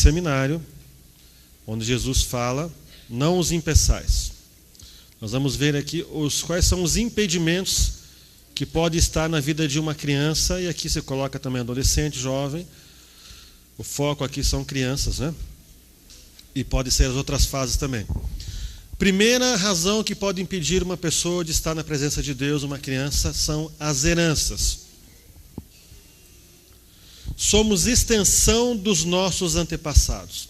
seminário, onde Jesus fala, não os impeçais. Nós vamos ver aqui quais são os impedimentos que podem estar na vida de uma criança, e aqui você coloca também adolescente, jovem. O foco aqui são crianças, né? E pode ser as outras fases também. Primeira razão que pode impedir uma pessoa de estar na presença de Deus, uma criança, são as heranças. Somos extensão dos nossos antepassados.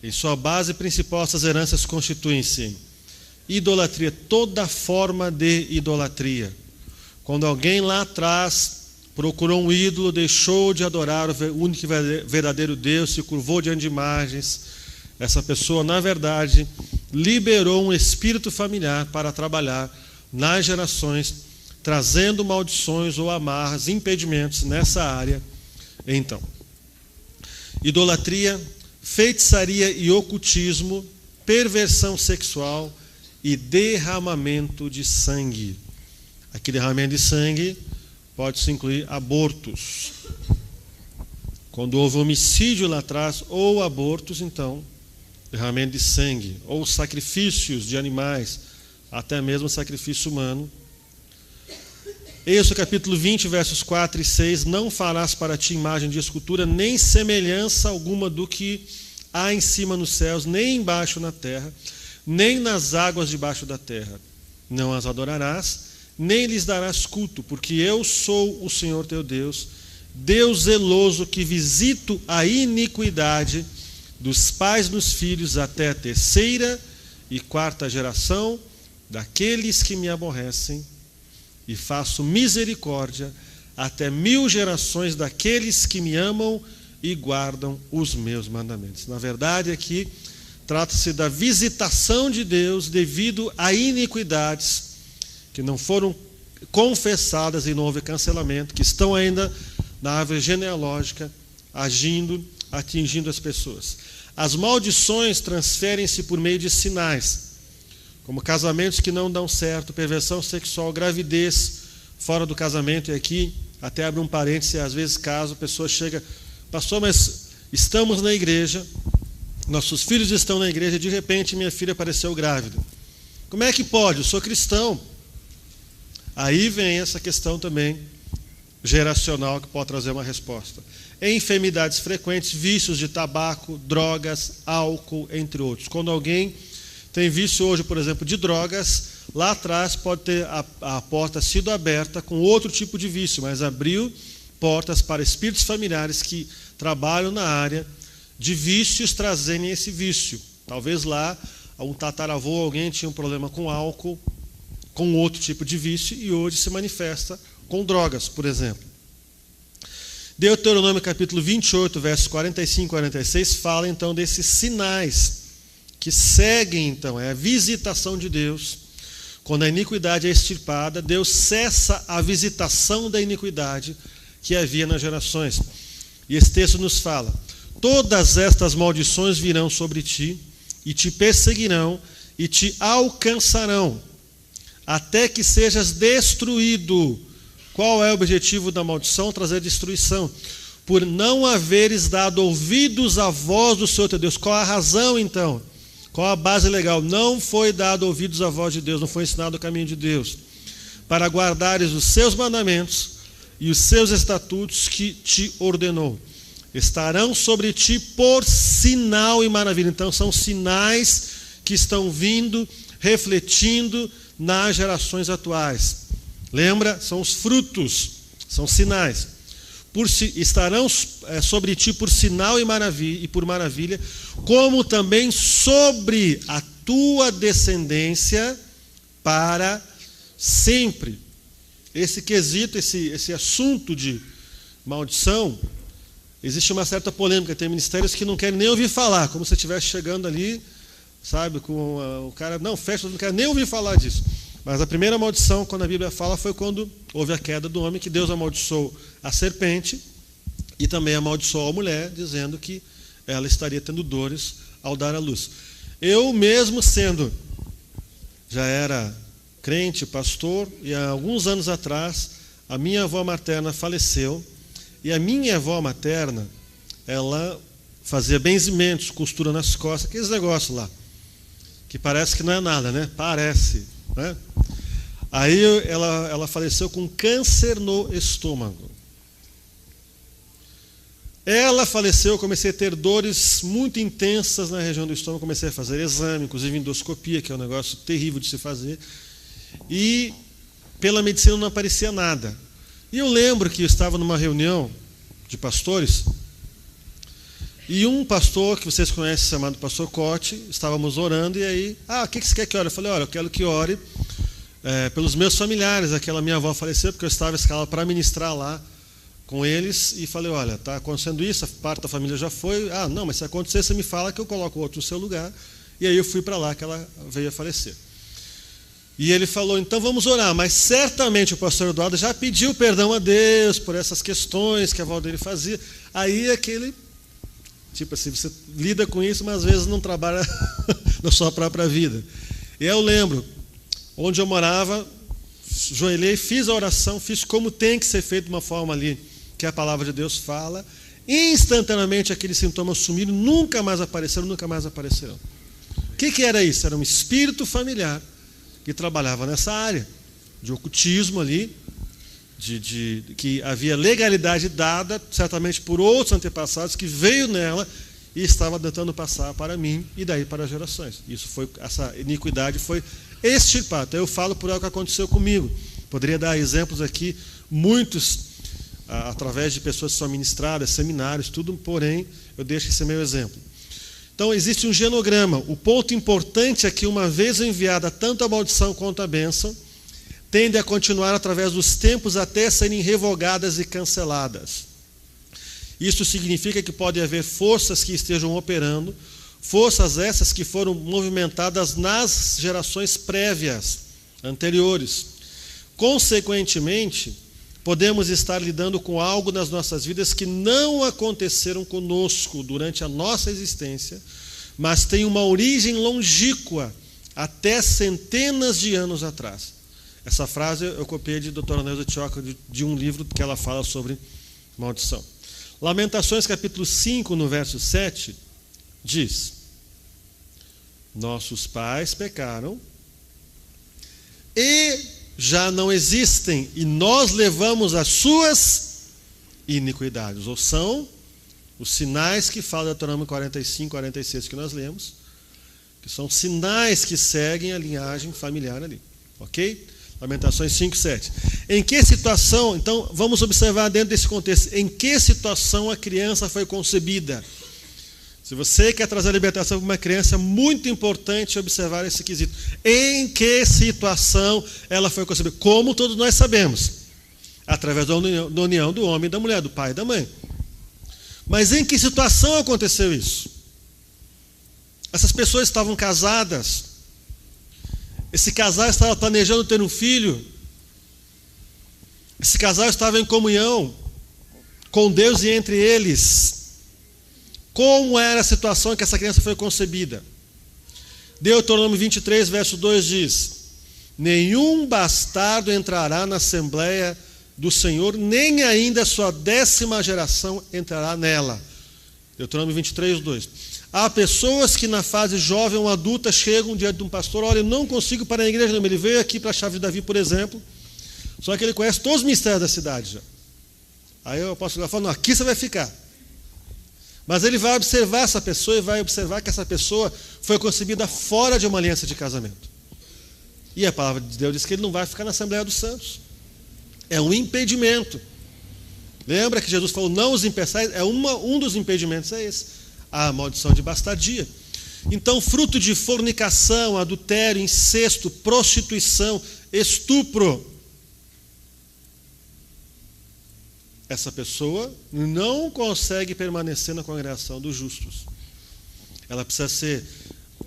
Em sua base principal, essas heranças constituem-se em idolatria, toda forma de idolatria. Quando alguém lá atrás procurou um ídolo, deixou de adorar o único e verdadeiro Deus, se curvou diante de imagens, essa pessoa, na verdade, liberou um espírito familiar para trabalhar nas gerações, trazendo maldições ou amarras, impedimentos nessa área. Então, idolatria, feitiçaria e ocultismo, perversão sexual e derramamento de sangue. Aqui, derramamento de sangue pode-se incluir abortos. Quando houve homicídio lá atrás, ou abortos, então, derramamento de sangue, ou sacrifícios de animais, até mesmo sacrifício humano. Êxodo capítulo 20, versos 4 e 6, não farás para ti imagem de escultura, nem semelhança alguma do que há em cima nos céus, nem embaixo na terra, nem nas águas debaixo da terra. Não as adorarás, nem lhes darás culto, porque eu sou o Senhor teu Deus, Deus zeloso, que visito a iniquidade dos pais nos filhos até a terceira e quarta geração daqueles que me aborrecem, e faço misericórdia até 1000 gerações daqueles que me amam e guardam os meus mandamentos. Na verdade, aqui trata-se da visitação de Deus devido a iniquidades que não foram confessadas e não houve cancelamento, que estão ainda na árvore genealógica, atingindo as pessoas. As maldições transferem-se por meio de sinais, como casamentos que não dão certo, perversão sexual, gravidez fora do casamento. E aqui, até abre um parêntese, às vezes caso a pessoa chega, pastor, mas estamos na igreja, nossos filhos estão na igreja, de repente minha filha apareceu grávida. Como é que pode? Eu sou cristão. Aí vem essa questão também geracional que pode trazer uma resposta. Enfermidades frequentes, vícios de tabaco, drogas, álcool, entre outros. Quando alguém tem vício hoje, por exemplo, de drogas, lá atrás pode ter a porta sido aberta com outro tipo de vício, mas abriu portas para espíritos familiares que trabalham na área de vícios trazerem esse vício. Talvez lá um tataravô, alguém tinha um problema com álcool, com outro tipo de vício, e hoje se manifesta com drogas, por exemplo. Deuteronômio capítulo 28, versos 45 e 46, fala então desses sinais que seguem, então, é a visitação de Deus. Quando a iniquidade é extirpada, Deus cessa a visitação da iniquidade que havia nas gerações. E esse texto nos fala: todas estas maldições virão sobre ti, e te perseguirão, e te alcançarão, até que sejas destruído. Qual é o objetivo da maldição? Trazer destruição. Por não haveres dado ouvidos à voz do Senhor teu Deus. Qual a razão, então? Qual a base legal? Não foi dado ouvidos à voz de Deus, não foi ensinado o caminho de Deus, para guardares os seus mandamentos e os seus estatutos que te ordenou. Estarão sobre ti por sinal e maravilha. Então são sinais que estão vindo, refletindo nas gerações atuais. Lembra? São os frutos, são sinais. Estarão sobre ti por sinal e por maravilha, como também sobre a tua descendência para sempre. Esse quesito, esse assunto de maldição, existe uma certa polêmica. Tem ministérios que não querem nem ouvir falar, como se estivesse chegando ali, sabe, com o cara, não, fecha, não quero nem ouvir falar disso. Mas a primeira maldição, quando a Bíblia fala, foi quando houve a queda do homem, que Deus amaldiçoou a serpente e também amaldiçoou a mulher, dizendo que ela estaria tendo dores ao dar à luz. Eu mesmo já era crente, pastor, e há alguns anos atrás, a minha avó materna faleceu, e a minha avó materna, ela fazia benzimentos, costura nas costas, aqueles negócios lá, que parece que não é nada, né? Parece, né? Aí ela faleceu com câncer no estômago. Ela faleceu, eu comecei a ter dores muito intensas na região do estômago, comecei a fazer exame, inclusive endoscopia, que é um negócio terrível de se fazer, e pela medicina não aparecia nada. E eu lembro que eu estava numa reunião de pastores, e um pastor que vocês conhecem, chamado pastor Cote, estávamos orando, e aí, o que você quer que ore? Eu falei, olha, eu quero que ore pelos meus familiares. Aquela minha avó faleceu, porque eu estava escalado para ministrar lá com eles, e falei, olha, está acontecendo isso, a parte da família já foi, não, mas se acontecer, você me fala que eu coloco o outro no seu lugar. E aí eu fui para lá, que ela veio a falecer. E ele falou, então vamos orar, mas certamente o pastor Eduardo já pediu perdão a Deus por essas questões que a avó dele fazia. Aí aquele, tipo assim, você lida com isso, mas às vezes não trabalha na sua própria vida. E eu lembro, onde eu morava, joelhei, fiz a oração, fiz como tem que ser feito de uma forma ali, que a palavra de Deus fala, instantaneamente aqueles sintomas sumiram, nunca mais apareceram. O que era isso? Era um espírito familiar que trabalhava nessa área de ocultismo ali, que havia legalidade dada, certamente por outros antepassados, que veio nela e estava tentando passar para mim e daí para as gerações. Essa iniquidade foi extirpada. Então eu falo por algo que aconteceu comigo. Poderia dar exemplos aqui, muitos, através de pessoas que são ministradas, seminários, tudo, porém, eu deixo esse meu exemplo. Então, existe um genograma. O ponto importante é que, uma vez enviada tanto a maldição quanto a bênção, tende a continuar através dos tempos até serem revogadas e canceladas. Isso significa que pode haver forças que estejam operando, forças essas que foram movimentadas nas gerações prévias, anteriores. Consequentemente, podemos estar lidando com algo nas nossas vidas que não aconteceram conosco durante a nossa existência, mas tem uma origem longínqua, até centenas de anos atrás. Essa frase eu copiei de Dra. Neuza Tioca, de um livro que ela fala sobre maldição. Lamentações, capítulo 5, no verso 7, diz: nossos pais pecaram e já não existem, e nós levamos as suas iniquidades. Ou são os sinais que fala Deuteronômio 45, 46 que nós lemos, que são sinais que seguem a linhagem familiar ali. Ok? Lamentações 5, 7. Em que situação, então, vamos observar dentro desse contexto, em que situação a criança foi concebida? Se você quer trazer a libertação para uma criança, é muito importante observar esse quesito. Em que situação ela foi concebida? Como todos nós sabemos, através da união do homem e da mulher, do pai e da mãe. Mas em que situação aconteceu isso? Essas pessoas estavam casadas, esse casal estava planejando ter um filho, esse casal estava em comunhão com Deus e entre eles. Como era a situação em que essa criança foi concebida? Deuteronômio 23, verso 2 diz: nenhum bastardo entrará na Assembleia do Senhor, nem ainda a sua 10ª geração entrará nela. Deuteronômio 23, 2. Há pessoas que na fase jovem ou adulta chegam diante de um pastor: olha, eu não consigo para a igreja, não. Ele veio aqui para a Chave de Davi, por exemplo, só que ele conhece todos os mistérios da cidade já. Aí o apóstolo fala: não, aqui você vai ficar. Mas ele vai observar essa pessoa e vai observar que essa pessoa foi concebida fora de uma aliança de casamento. E a palavra de Deus diz que ele não vai ficar na Assembleia dos Santos. É um impedimento. Lembra que Jesus falou: não os impeçais? Um dos impedimentos é esse, a maldição de bastardia. Então, fruto de fornicação, adultério, incesto, prostituição, estupro, essa pessoa não consegue permanecer na congregação dos justos. Ela precisa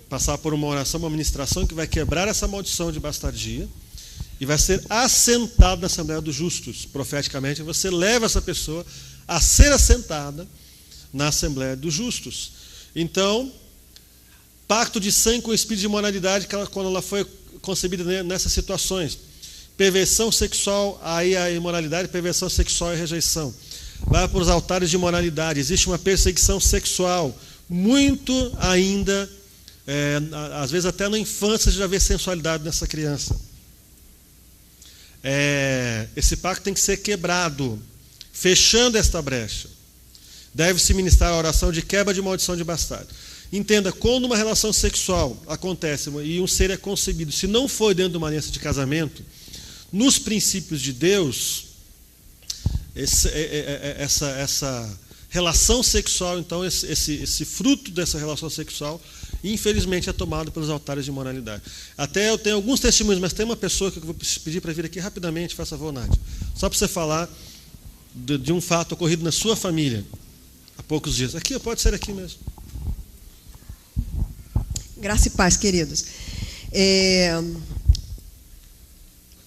passar por uma oração, uma ministração que vai quebrar essa maldição de bastardia e vai ser assentada na Assembleia dos Justos. Profeticamente, você leva essa pessoa a ser assentada na Assembleia dos Justos. Então, pacto de sangue com o espírito de imoralidade, quando ela foi concebida nessas situações. Perversão sexual, aí a imoralidade, perversão sexual e rejeição. vai para os altares de imoralidade. Existe uma perseguição sexual, muito ainda, às vezes até na infância já vê sensualidade nessa criança. Esse pacto tem que ser quebrado, fechando esta brecha. Deve-se ministrar a oração de quebra de maldição de bastardo. Entenda, quando uma relação sexual acontece e um ser é concebido, se não for dentro de uma aliança de casamento, nos princípios de Deus, essa relação sexual, então, esse fruto dessa relação sexual, infelizmente é tomado pelos altares de imoralidade. Até eu tenho alguns testemunhos, mas tem uma pessoa que eu vou pedir para vir aqui rapidamente, faça favor, Nádia, só para você falar de um fato ocorrido na sua família há poucos dias. Aqui, pode ser aqui mesmo. Graça e paz, queridos.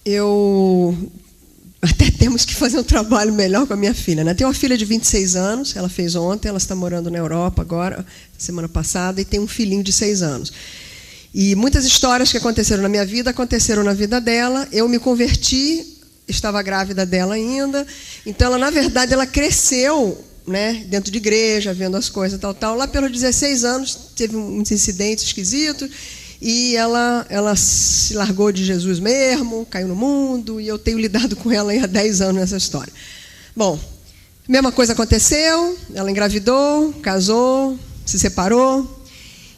Eu até temos que fazer um trabalho melhor com a minha filha, né? Tenho uma filha de 26 anos, ela fez ontem, ela está morando na Europa agora, semana passada, e tem um filhinho de 6 anos. E muitas histórias que aconteceram na minha vida, aconteceram na vida dela. Eu me converti, estava grávida dela ainda, então ela, na verdade, ela cresceu, né, dentro de igreja, vendo as coisas, tal. Lá pelos 16 anos, teve uns incidentes esquisitos, e ela se largou de Jesus mesmo, caiu no mundo, e eu tenho lidado com ela há 10 anos nessa história. Bom, mesma coisa aconteceu, ela engravidou, casou, se separou,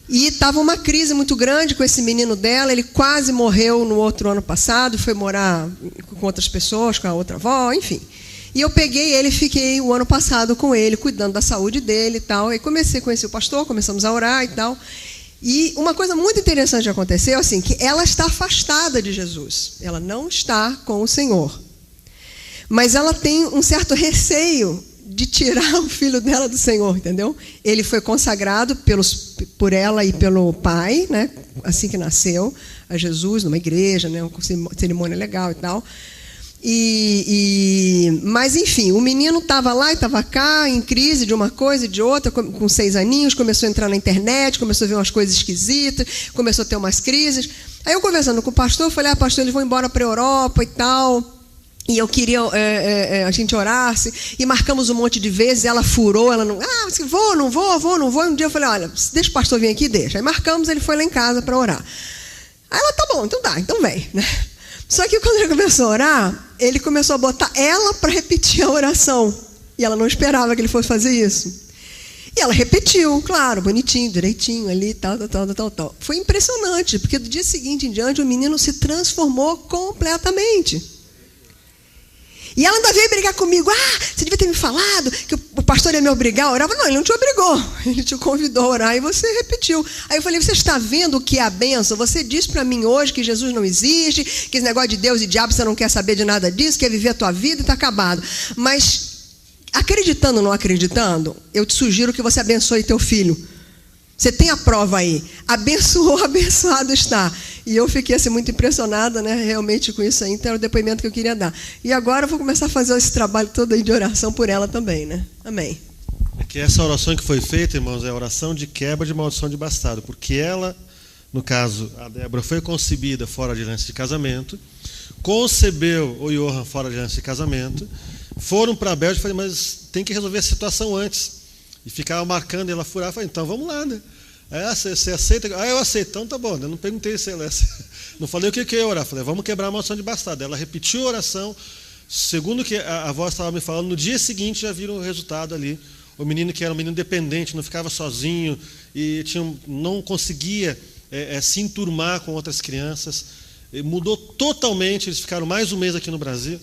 e estava uma crise muito grande com esse menino dela. Ele quase morreu no outro ano passado, foi morar com outras pessoas, com a outra avó, enfim. E eu peguei ele e fiquei o ano passado com ele, cuidando da saúde dele e tal. E comecei a conhecer o pastor, começamos a orar e tal. E uma coisa muito interessante aconteceu, assim, que ela está afastada de Jesus. Ela não está com o Senhor. Mas ela tem um certo receio de tirar o filho dela do Senhor, entendeu? Ele foi consagrado por ela e pelo pai, né, assim que nasceu, a Jesus, numa igreja, né, uma cerimônia legal e tal. Mas, enfim, o menino estava lá e estava cá, em crise de uma coisa e de outra, com 6 aninhos, começou a entrar na internet, começou a ver umas coisas esquisitas, começou a ter umas crises. Aí eu, conversando com o pastor, falei, pastor, eles vão embora para a Europa e tal, e eu queria a gente orasse, e marcamos um monte de vezes, ela furou, ela não, não vou. E um dia eu falei, olha, deixa o pastor vir aqui, deixa. Aí marcamos, ele foi lá em casa para orar. Aí ela, tá bom, então vem, né? Só que quando ele começou a orar, ele começou a botar ela para repetir a oração. E ela não esperava que ele fosse fazer isso. E ela repetiu, claro, bonitinho, direitinho ali, tal. Foi impressionante, porque do dia seguinte em diante o menino se transformou completamente. E ela ainda veio brigar comigo. Você devia ter me falado que o pastor ia me obrigar a orar. Eu falei, não, ele não te obrigou. Ele te convidou a orar e você repetiu. Aí eu falei, você está vendo o que é a bênção? Você disse para mim hoje que Jesus não existe, que esse negócio de Deus e diabo, você não quer saber de nada disso, quer viver a tua vida e está acabado. Mas, acreditando ou não acreditando, eu te sugiro que você abençoe teu filho. Você tem a prova aí. Abençoou, abençoado está. E eu fiquei assim, muito impressionada, né, realmente com isso aí. Então era o depoimento que eu queria dar. E agora eu vou começar a fazer esse trabalho todo aí de oração por ela também, né? Amém. É que essa oração que foi feita, irmãos, é a oração de quebra de maldição de bastardo. Porque ela, no caso, a Débora, foi concebida fora de aliança de casamento, concebeu o Johan fora de aliança de casamento, foram para a Bélgica e falei, mas tem que resolver a situação antes. E ficava marcando, ela furava, falei, então vamos lá, né? Você aceita? Eu aceito, então tá bom. Eu não perguntei se ela... Não falei o que eu ia orar, falei, vamos quebrar a maldição de bastardo. Ela repetiu a oração, segundo que a voz estava me falando, no dia seguinte já viram o resultado ali. O menino que era um menino dependente, não ficava sozinho, e não conseguia se enturmar com outras crianças. Mudou totalmente, eles ficaram mais um mês aqui no Brasil.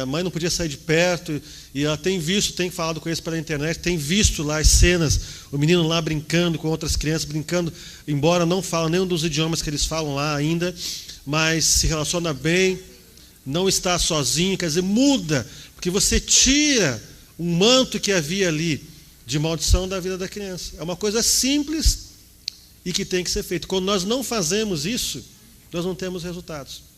A mãe não podia sair de perto, e ela tem falado com eles pela internet, tem visto lá as cenas, o menino lá brincando com outras crianças, brincando, embora não fala nenhum dos idiomas que eles falam lá ainda, mas se relaciona bem, não está sozinho, quer dizer, muda, porque você tira um manto que havia ali de maldição da vida da criança. É uma coisa simples e que tem que ser feita. Quando nós não fazemos isso, nós não temos resultados.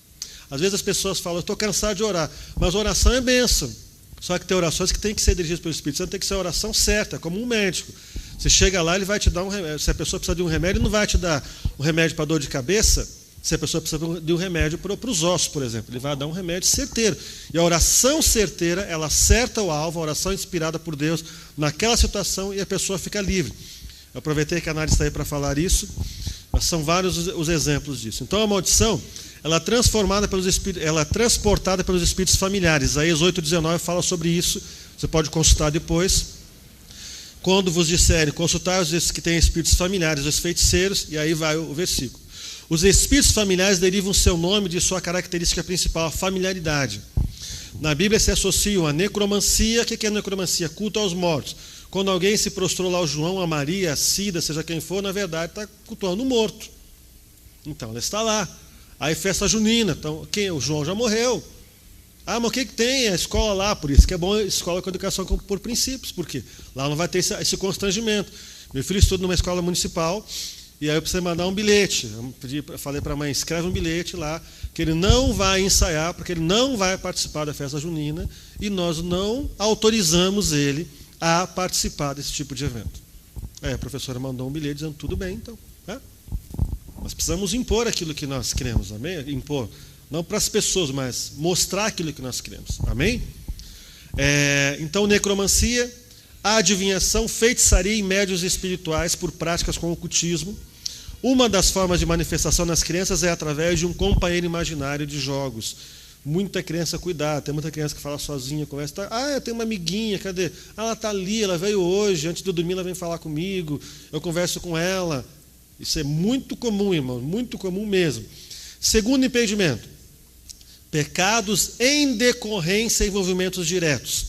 Às vezes as pessoas falam, eu estou cansado de orar, mas oração é bênção. Só que tem orações que tem que ser dirigidas pelo Espírito Santo, tem que ser a oração certa, como um médico. Você chega lá, ele vai te dar um remédio. Se a pessoa precisa de um remédio, ele não vai te dar um remédio para dor de cabeça Se a pessoa precisa de um remédio para os ossos, por exemplo, ele vai dar um remédio certeiro. E a oração certeira, ela acerta o alvo, a oração inspirada por Deus naquela situação, e a pessoa fica livre. Eu aproveitei que a Nádia está aí para falar isso. São vários os exemplos disso. Então a maldição, ela é transportada pelos espíritos familiares. Isaías 8,19 fala sobre isso. Você pode consultar depois. Quando vos disserem, consultai os que têm espíritos familiares, os feiticeiros, e aí vai o versículo. Os espíritos familiares derivam seu nome de sua característica principal, a familiaridade. Na Bíblia se associam a necromancia. O que é necromancia? Culto aos mortos. Quando alguém se prostrou lá ao João, a Maria, a Cida, seja quem for, na verdade está cultuando o morto. Então ela está lá. Aí festa junina. Então, o João já morreu. Ah, mas o que tem? A escola lá, por isso que é bom escola com educação por princípios, porque lá não vai ter esse constrangimento. Meu filho estuda numa escola municipal, e aí eu precisei mandar um bilhete. Eu falei para a mãe, escreve um bilhete lá, que ele não vai ensaiar, porque ele não vai participar da festa junina, e nós não autorizamos ele a participar desse tipo de evento. A professora mandou um bilhete dizendo, tudo bem, então. Nós precisamos impor aquilo que nós queremos, amém? Impor. Não para as pessoas, mas mostrar aquilo que nós queremos. Amém? Então, necromancia, adivinhação, feitiçaria e médiuns espirituais por práticas com ocultismo. Uma das formas de manifestação nas crianças é através de um companheiro imaginário de jogos. Muita criança, cuidado, tem muita criança que fala sozinha, conversa, eu tenho uma amiguinha, cadê? Ela está ali, ela veio hoje, antes de eu dormir ela vem falar comigo, eu converso com ela. Isso é muito comum, irmão, muito comum mesmo. Segundo impedimento, pecados em decorrência e envolvimentos diretos.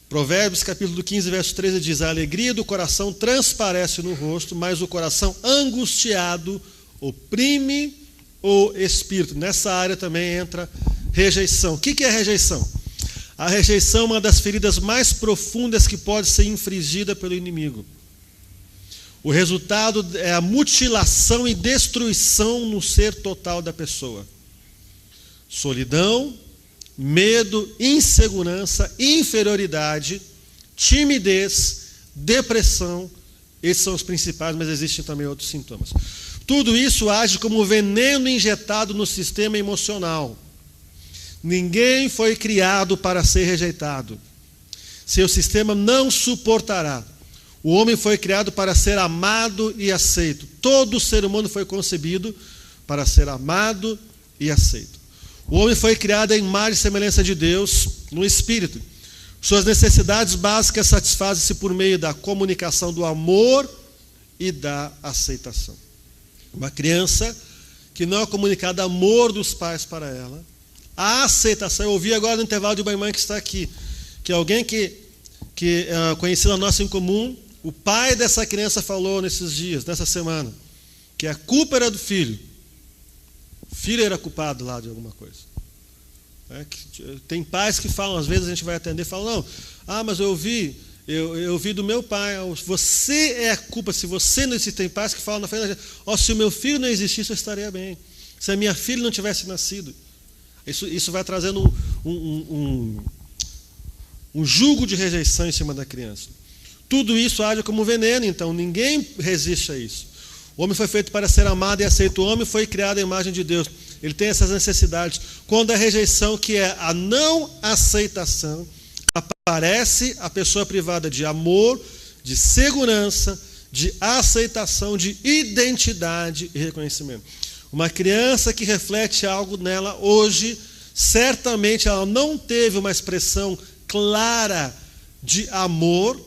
Provérbios capítulo 15, verso 13 diz, a alegria do coração transparece no rosto, mas o coração angustiado oprime o espírito. Nessa área também entra rejeição. O que é rejeição? A rejeição é uma das feridas mais profundas que pode ser infligida pelo inimigo. O resultado é a mutilação e destruição no ser total da pessoa. Solidão, medo, insegurança, inferioridade, timidez, depressão, esses são os principais, mas existem também outros sintomas. Tudo isso age como veneno injetado no sistema emocional. Ninguém foi criado para ser rejeitado. Seu sistema não suportará. O homem foi criado para ser amado e aceito. Todo ser humano foi concebido para ser amado e aceito. O homem foi criado à imagem e semelhança de Deus no Espírito. Suas necessidades básicas satisfazem-se por meio da comunicação do amor e da aceitação. Uma criança que não é comunicado amor dos pais para ela, a aceitação. Eu ouvi agora no intervalo de uma irmã que está aqui, que alguém que conheceu a nossa em comum, o pai dessa criança falou nesses dias, nessa semana, que a culpa era do filho. O filho era culpado lá de alguma coisa. Tem pais que falam, às vezes a gente vai atender e fala, não, mas eu ouvi do meu pai, você é a culpa, se você não existe. Tem pais que falam na frente da gente, se o meu filho não existisse, eu estaria bem. Se a minha filha não tivesse nascido. Isso vai trazendo um jugo de rejeição em cima da criança. Tudo isso age como veneno, então ninguém resiste a isso. O homem foi feito para ser amado e aceito. O homem foi criado à imagem de Deus. Ele tem essas necessidades. Quando a rejeição, que é a não aceitação, aparece, a pessoa privada de amor, de segurança, de aceitação, de identidade e reconhecimento. Uma criança que reflete algo nela hoje, certamente ela não teve uma expressão clara de amor,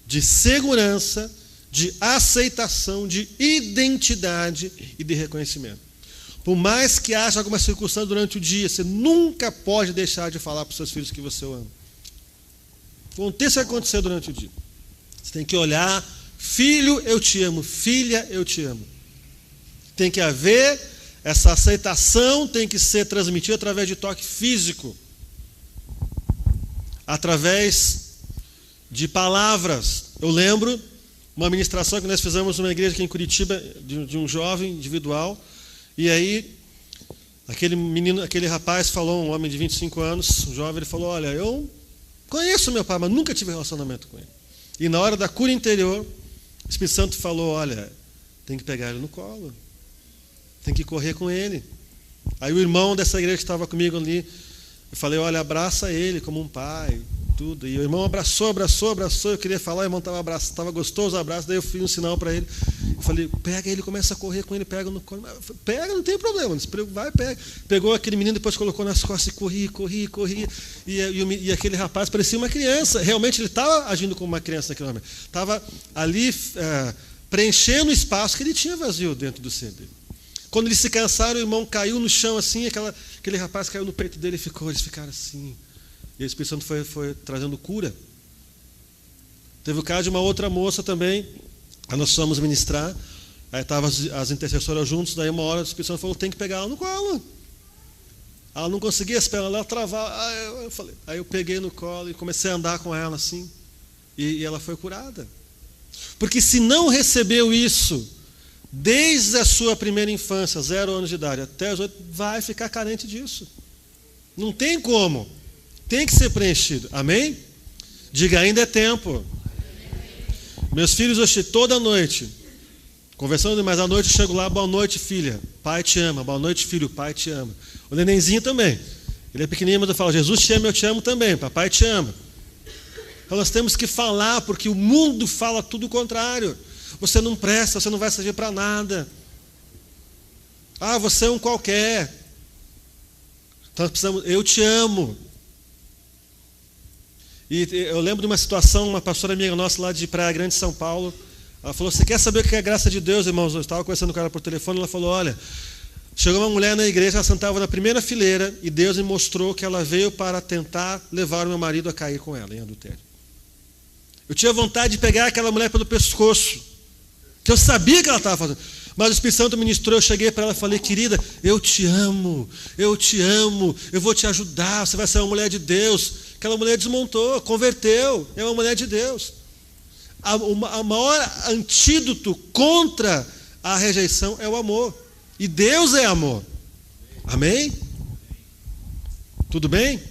de segurança, de aceitação, de identidade e de reconhecimento. Por mais que haja alguma circunstância durante o dia, você nunca pode deixar de falar para os seus filhos que você o ama. Aconteça o que acontecer durante o dia. Você tem que olhar, filho, eu te amo, filha, eu te amo. Tem que haver essa aceitação, tem que ser transmitida através de toque físico, através de palavras. Eu lembro uma ministração que nós fizemos numa igreja aqui em Curitiba, de um jovem individual, e aí aquele rapaz falou, um homem de 25 anos, um jovem, ele falou, olha, eu conheço meu pai, mas nunca tive relacionamento com ele. E na hora da cura interior, o Espírito Santo falou, olha, tem que pegar ele no colo. tem que correr com ele. Aí o irmão dessa igreja que estava comigo ali, eu falei, olha, abraça ele como um pai, tudo. E o irmão abraçou, eu queria falar, o irmão estava gostoso o abraço, daí eu fiz um sinal para ele. Eu falei, pega ele, começa a correr com ele, pega no colo. Pega, não tem problema, vai, pega. Pegou aquele menino, depois colocou nas costas e corria. E aquele rapaz parecia uma criança. Realmente ele estava agindo como uma criança naquele momento. Estava ali preenchendo o espaço que ele tinha vazio dentro do ser dele. Quando eles se cansaram, o irmão caiu no chão assim, aquele rapaz caiu no peito dele e eles ficaram assim. E o Espírito Santo foi trazendo cura. Teve o caso de uma outra moça também, aí nós fomos ministrar, aí estavam as intercessoras juntos, daí uma hora o Espírito Santo falou, tem que pegar ela no colo. Ela não conseguia esperar, ela travava. Aí eu peguei no colo e comecei a andar com ela assim, e ela foi curada. Porque se não recebeu isso, desde a sua primeira infância, 0 anos de idade, até os 8, vai ficar carente disso. Não tem como. Tem que ser preenchido. Amém? Diga, ainda é tempo. Meus filhos, hoje, toda noite, conversando, mas à noite eu chego lá, boa noite, filha, pai te ama. Boa noite, filho, pai te ama. O nenenzinho também. Ele é pequenininho, mas eu falo, Jesus te ama, eu te amo também, papai te ama. Então nós temos que falar, porque o mundo fala tudo o contrário. Você não presta, você não vai servir para nada. Você é um qualquer. Então nós precisamos, eu te amo. E eu lembro de uma situação, uma pastora amiga nossa lá de Praia Grande, São Paulo, ela falou, você quer saber o que é a graça de Deus, irmãos? Eu estava conversando com ela por telefone, ela falou, olha, chegou uma mulher na igreja, ela sentava na primeira fileira, e Deus me mostrou que ela veio para tentar levar o meu marido a cair com ela, em adultério. Eu tinha vontade de pegar aquela mulher pelo pescoço, que eu sabia que ela estava fazendo. Mas o Espírito Santo ministrou, eu cheguei para ela e falei, querida, eu te amo, eu vou te ajudar, você vai ser uma mulher de Deus. Aquela mulher desmontou, converteu, é uma mulher de Deus. O maior antídoto contra a rejeição é o amor. E Deus é amor. Amém? Tudo bem?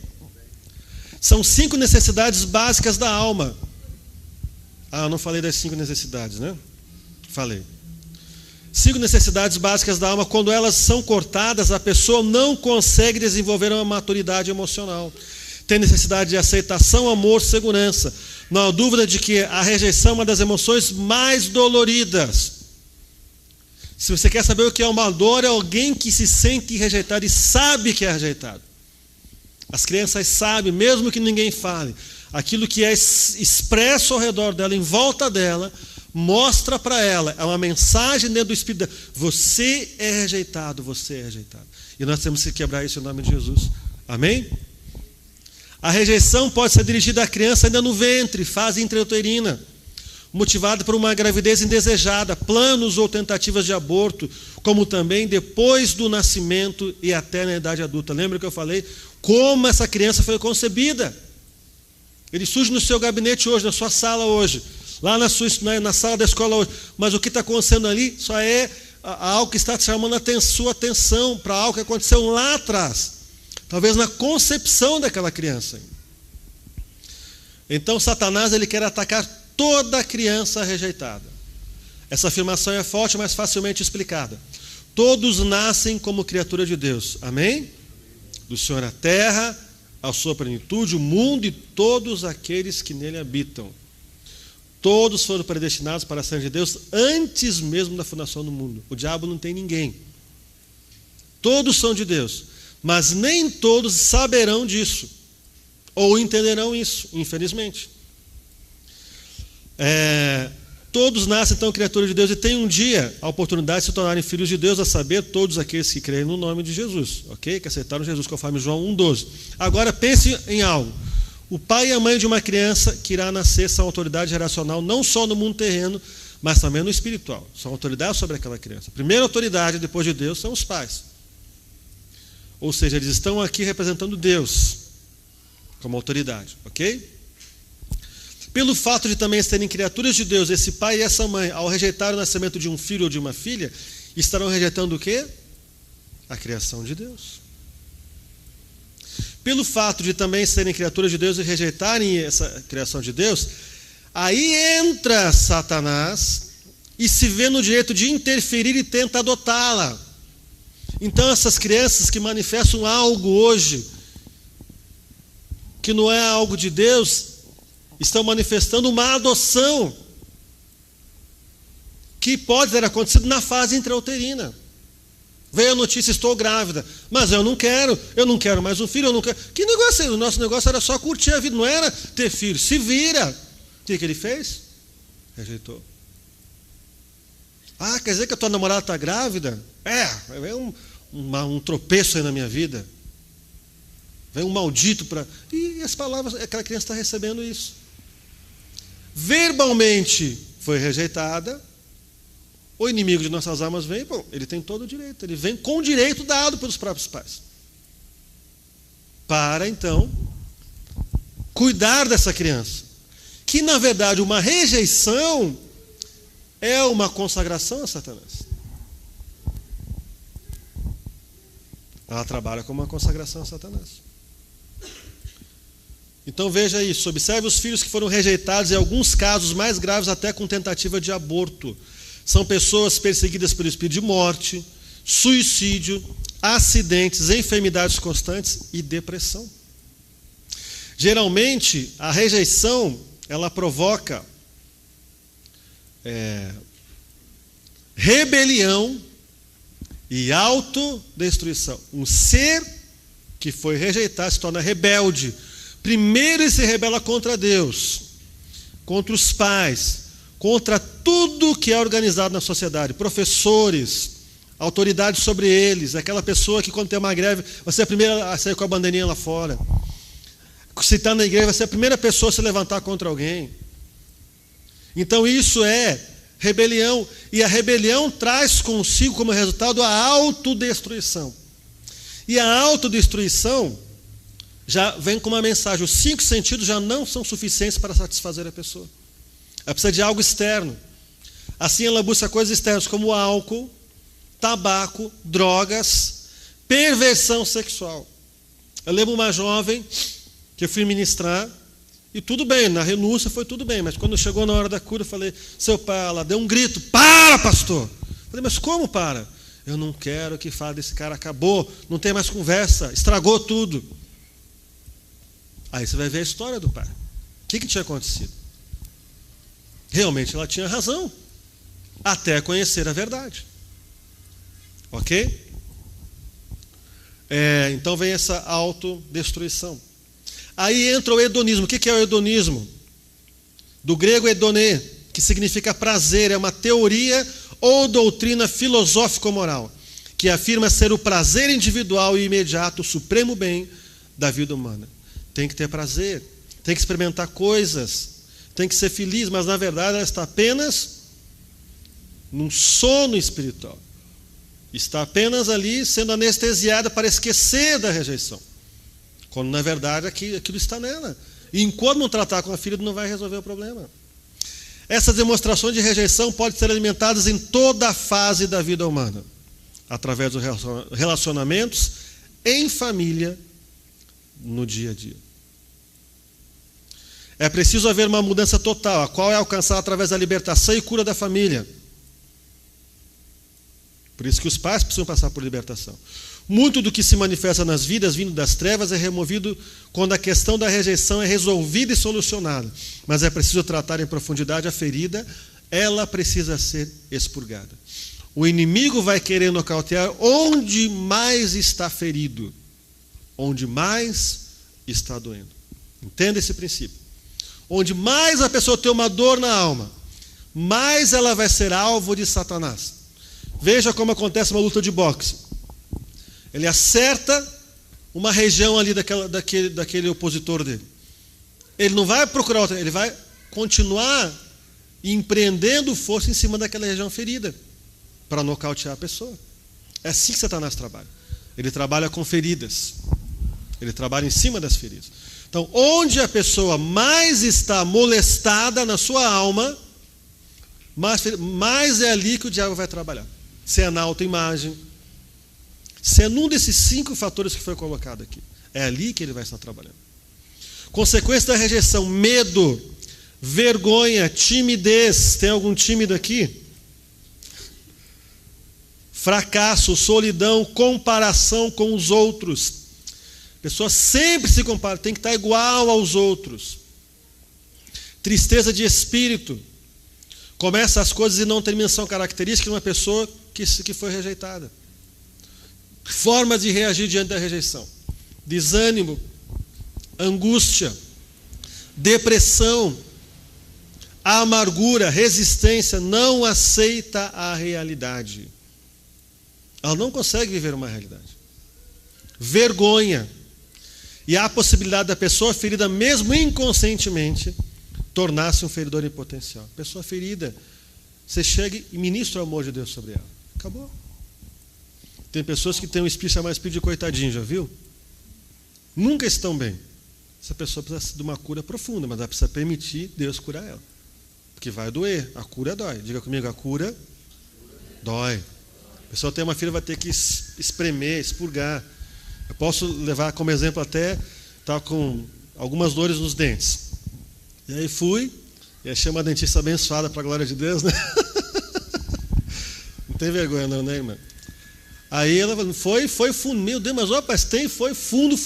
São 5 necessidades básicas da alma. Eu não falei das 5 necessidades, né? Falei. 5 necessidades básicas da alma, quando elas são cortadas, a pessoa não consegue desenvolver uma maturidade emocional. Tem necessidade de aceitação, amor, segurança. Não há dúvida de que a rejeição é uma das emoções mais doloridas. Se você quer saber o que é uma dor, é alguém que se sente rejeitado e sabe que é rejeitado. As crianças sabem, mesmo que ninguém fale, aquilo que é expresso ao redor dela, em volta dela, mostra para ela, é uma mensagem dentro do Espírito dela. Você é rejeitado, você é rejeitado. E nós temos que quebrar isso em nome de Jesus. Amém? A rejeição pode ser dirigida à criança ainda no ventre, fase intrauterina, motivada por uma gravidez indesejada, planos ou tentativas de aborto, como também depois do nascimento e até na idade adulta. Lembra que eu falei como essa criança foi concebida? Ele surge no seu gabinete hoje, na sua sala hoje, lá na sala da escola hoje, mas o que está acontecendo ali só é algo que está chamando a sua atenção para algo que aconteceu lá atrás, talvez na concepção daquela criança. Então Satanás ele quer atacar toda criança rejeitada. Essa afirmação é forte, mas facilmente explicada. Todos nascem como criatura de Deus. Amém? Do Senhor a terra, a sua plenitude, o mundo e todos aqueles que nele habitam. Todos foram predestinados para serem de Deus antes mesmo da fundação do mundo. O diabo não tem ninguém. Todos são de Deus, mas nem todos saberão disso ou entenderão isso, infelizmente. Todos nascem então criaturas de Deus e têm um dia a oportunidade de se tornarem filhos de Deus, a saber, todos aqueles que creem no nome de Jesus, ok? Que aceitaram Jesus, conforme João 1,12. Agora pense em algo. O pai e a mãe de uma criança que irá nascer são autoridade geracional não só no mundo terreno, mas também no espiritual. São autoridades sobre aquela criança. A primeira autoridade depois de Deus são os pais. Ou seja, eles estão aqui representando Deus como autoridade, ok? Pelo fato de também serem criaturas de Deus, esse pai e essa mãe, ao rejeitar o nascimento de um filho ou de uma filha, estarão rejeitando o quê? A criação de Deus. Pelo fato de também serem criaturas de Deus e rejeitarem essa criação de Deus, aí entra Satanás e se vê no direito de interferir e tenta adotá-la. Então essas crianças que manifestam algo hoje, que não é algo de Deus, estão manifestando uma adoção, que pode ter acontecido na fase intrauterina. Veio a notícia, estou grávida, mas eu não quero mais um filho, eu não quero. Que negócio é esse? O nosso negócio era só curtir a vida, não era ter filho. Se vira. O que ele fez? Rejeitou. Ah, quer dizer que a tua namorada está grávida? É um tropeço aí na minha vida. Vem um maldito para... E as palavras, aquela criança está recebendo isso. Verbalmente foi rejeitada. O inimigo de nossas almas vem, bom, ele tem todo o direito. Ele vem com o direito dado pelos próprios pais. Para, então, cuidar dessa criança. Que, na verdade, uma rejeição é uma consagração a Satanás. Ela trabalha como uma consagração a Satanás. Então veja isso, observe os filhos que foram rejeitados, em alguns casos mais graves até com tentativa de aborto. São pessoas perseguidas pelo espírito de morte, suicídio, acidentes, enfermidades constantes e depressão. Geralmente, a rejeição, ela provoca rebelião e autodestruição. Um ser que foi rejeitado se torna rebelde. Primeiro ele se rebela contra Deus, contra os pais, contra tudo que é organizado na sociedade, professores, autoridades sobre eles, aquela pessoa que quando tem uma greve, vai ser a primeira a sair com a bandeirinha lá fora. Se está na igreja, vai ser a primeira pessoa a se levantar contra alguém. Então isso é rebelião, e a rebelião traz consigo como resultado a autodestruição. E a autodestruição já vem com uma mensagem, os 5 sentidos já não são suficientes para satisfazer a pessoa. Ela precisa de algo externo. Assim ela busca coisas externas como álcool, tabaco, drogas, perversão sexual. Eu lembro uma jovem que eu fui ministrar, e tudo bem, na renúncia foi tudo bem, mas quando chegou na hora da cura, eu falei, seu pai, ela deu um grito, para, pastor! Eu falei, mas como para? Eu não quero que fale desse cara, acabou, não tem mais conversa, estragou tudo. Aí você vai ver a história do pai. O que tinha acontecido? Realmente ela tinha razão, até conhecer a verdade. Ok? Então vem essa autodestruição. Aí entra o hedonismo. O que é o hedonismo? Do grego hedonê, que significa prazer, é uma teoria ou doutrina filosófico-moral, que afirma ser o prazer individual e imediato, o supremo bem da vida humana. Tem que ter prazer, tem que experimentar coisas, tem que ser feliz, mas na verdade ela está apenas num sono espiritual. Está apenas ali sendo anestesiada para esquecer da rejeição. Quando na verdade aquilo está nela. E enquanto não tratar com a ferida, não vai resolver o problema. Essas demonstrações de rejeição podem ser alimentadas em toda a fase da vida humana, através dos relacionamentos, em família, no dia a dia. É preciso haver uma mudança total, a qual é alcançada através da libertação e cura da família. Por isso que os pais precisam passar por libertação. Muito do que se manifesta nas vidas vindo das trevas é removido quando a questão da rejeição é resolvida e solucionada. Mas é preciso tratar em profundidade a ferida, ela precisa ser expurgada. O inimigo vai querer nocautear onde mais está ferido, onde mais está doendo. Entenda esse princípio. Onde mais a pessoa tem uma dor na alma, mais ela vai ser alvo de Satanás. Veja como acontece uma luta de boxe. Ele acerta uma região ali daquele opositor dele. Ele não vai procurar outra, ele vai continuar empreendendo força em cima daquela região ferida para nocautear a pessoa. É assim que Satanás trabalha. Ele trabalha com feridas. Ele trabalha em cima das feridas. Então, onde a mais está molestada na sua alma, mais é ali que o diabo vai trabalhar. Se é na autoimagem, se é num desses 5 fatores que foi colocado aqui, é ali que ele vai estar trabalhando. Consequência da rejeição: medo, vergonha, timidez. Tem algum tímido aqui? fracasso, solidão, comparação com os outros. A pessoa sempre se compara, tem que estar igual aos outros. Tristeza de espírito. Começa as coisas e não termina, são características de uma pessoa que foi rejeitada. Formas de reagir diante da rejeição. Desânimo, angústia, depressão, amargura, resistência, não aceita a realidade. Ela não consegue viver uma realidade. Vergonha. E há a possibilidade da pessoa ferida, mesmo inconscientemente, tornar-se um feridor em potencial. Pessoa ferida, você chega e ministra o amor de Deus sobre ela. Acabou. Tem pessoas que têm um espírito chamado espírito de coitadinho, já viu? Nunca estão bem. Essa pessoa precisa de uma cura profunda, mas ela precisa permitir Deus curar ela. Porque vai doer. A cura dói. Diga comigo, a cura dói. A pessoa tem uma filha, vai ter que espremer, expurgar. Eu posso levar como exemplo até estar com algumas dores nos dentes. E aí fui, e achei uma dentista abençoada para a glória de Deus, né? Não tem vergonha não, né, irmã? Aí ela falou, foi fundo. Meu Deus, mas rapaz, foi fundo,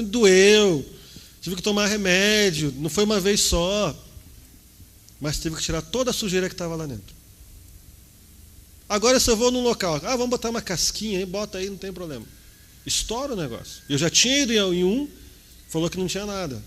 doeu. Tive que tomar remédio, não foi uma vez só. Mas teve que tirar toda a sujeira que estava lá dentro. Agora se eu vou num local, vamos botar uma casquinha aí, bota aí, não tem problema. Estoura o negócio. Eu já tinha ido em um, falou que não tinha nada.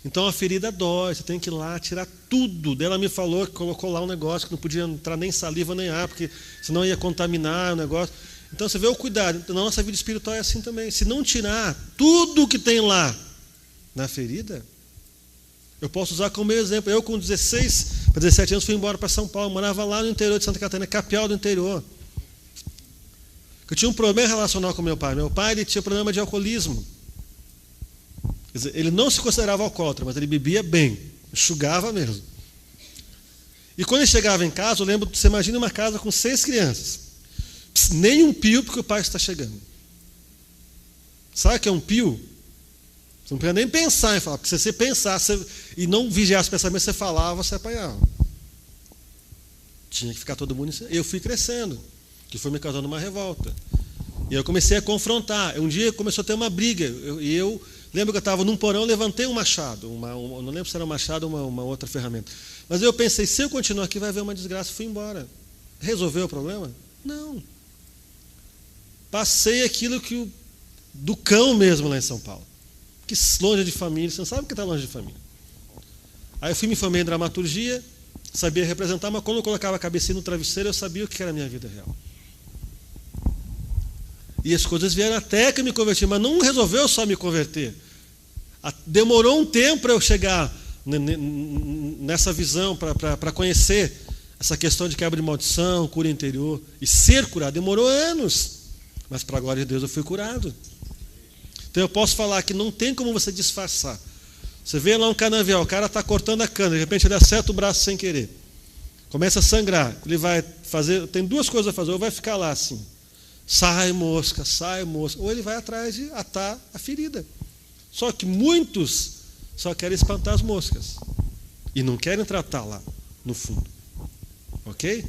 Então a ferida dói, você tem que ir lá tirar tudo. Daí ela me falou que colocou lá um negócio que não podia entrar nem saliva nem ar, porque senão ia contaminar o negócio. Então você vê o cuidado. Na nossa vida espiritual é assim também. Se não tirar tudo que tem lá na ferida, eu posso usar como exemplo. Eu com 16 para 17 anos fui embora para São Paulo, morava lá no interior de Santa Catarina, Capial do interior. Eu tinha um problema relacional com meu pai. Meu pai ele tinha problema de alcoolismo. Quer dizer, ele não se considerava alcoólatra, mas ele bebia bem, enxugava mesmo. E quando ele chegava em casa, eu lembro, você imagina uma casa com 6 crianças. Nem um pio, porque o pai está chegando. Sabe o que é um pio? Você não precisa nem pensar em falar, porque se você pensasse e não vigiasse os pensamentos, você falava, você apanhava. Tinha que ficar todo mundo... Eu fui crescendo, que foi me causando uma revolta. E eu comecei a confrontar. Um dia começou a ter uma briga, e eu lembro que eu estava num porão, levantei um machado, não lembro se era um machado ou uma outra ferramenta. Mas eu pensei, se eu continuar aqui vai haver uma desgraça, fui embora. Resolveu o problema? Não. Passei aquilo do cão mesmo lá em São Paulo. Que longe de família, você não sabe o que está longe de família. Aí eu fui me formei em dramaturgia, sabia representar, mas quando eu colocava a cabecinha no travesseiro, eu sabia o que era a minha vida real. E as coisas vieram até que eu me converti, mas não resolveu só me converter. Demorou um tempo para eu chegar nessa visão, para conhecer essa questão de quebra de maldição, cura interior, e ser curado. Demorou anos, mas para a glória de Deus eu fui curado. Então eu posso falar que não tem como você disfarçar. Você vê lá um canavial, o cara está cortando a cana, de repente ele acerta o braço sem querer. Começa a sangrar. Ele vai fazer, tem 2 coisas a fazer, ou vai ficar lá assim. Sai mosca, ou ele vai atrás de atar a ferida. Só que muitos só querem espantar as moscas e não querem tratar lá no fundo. Ok?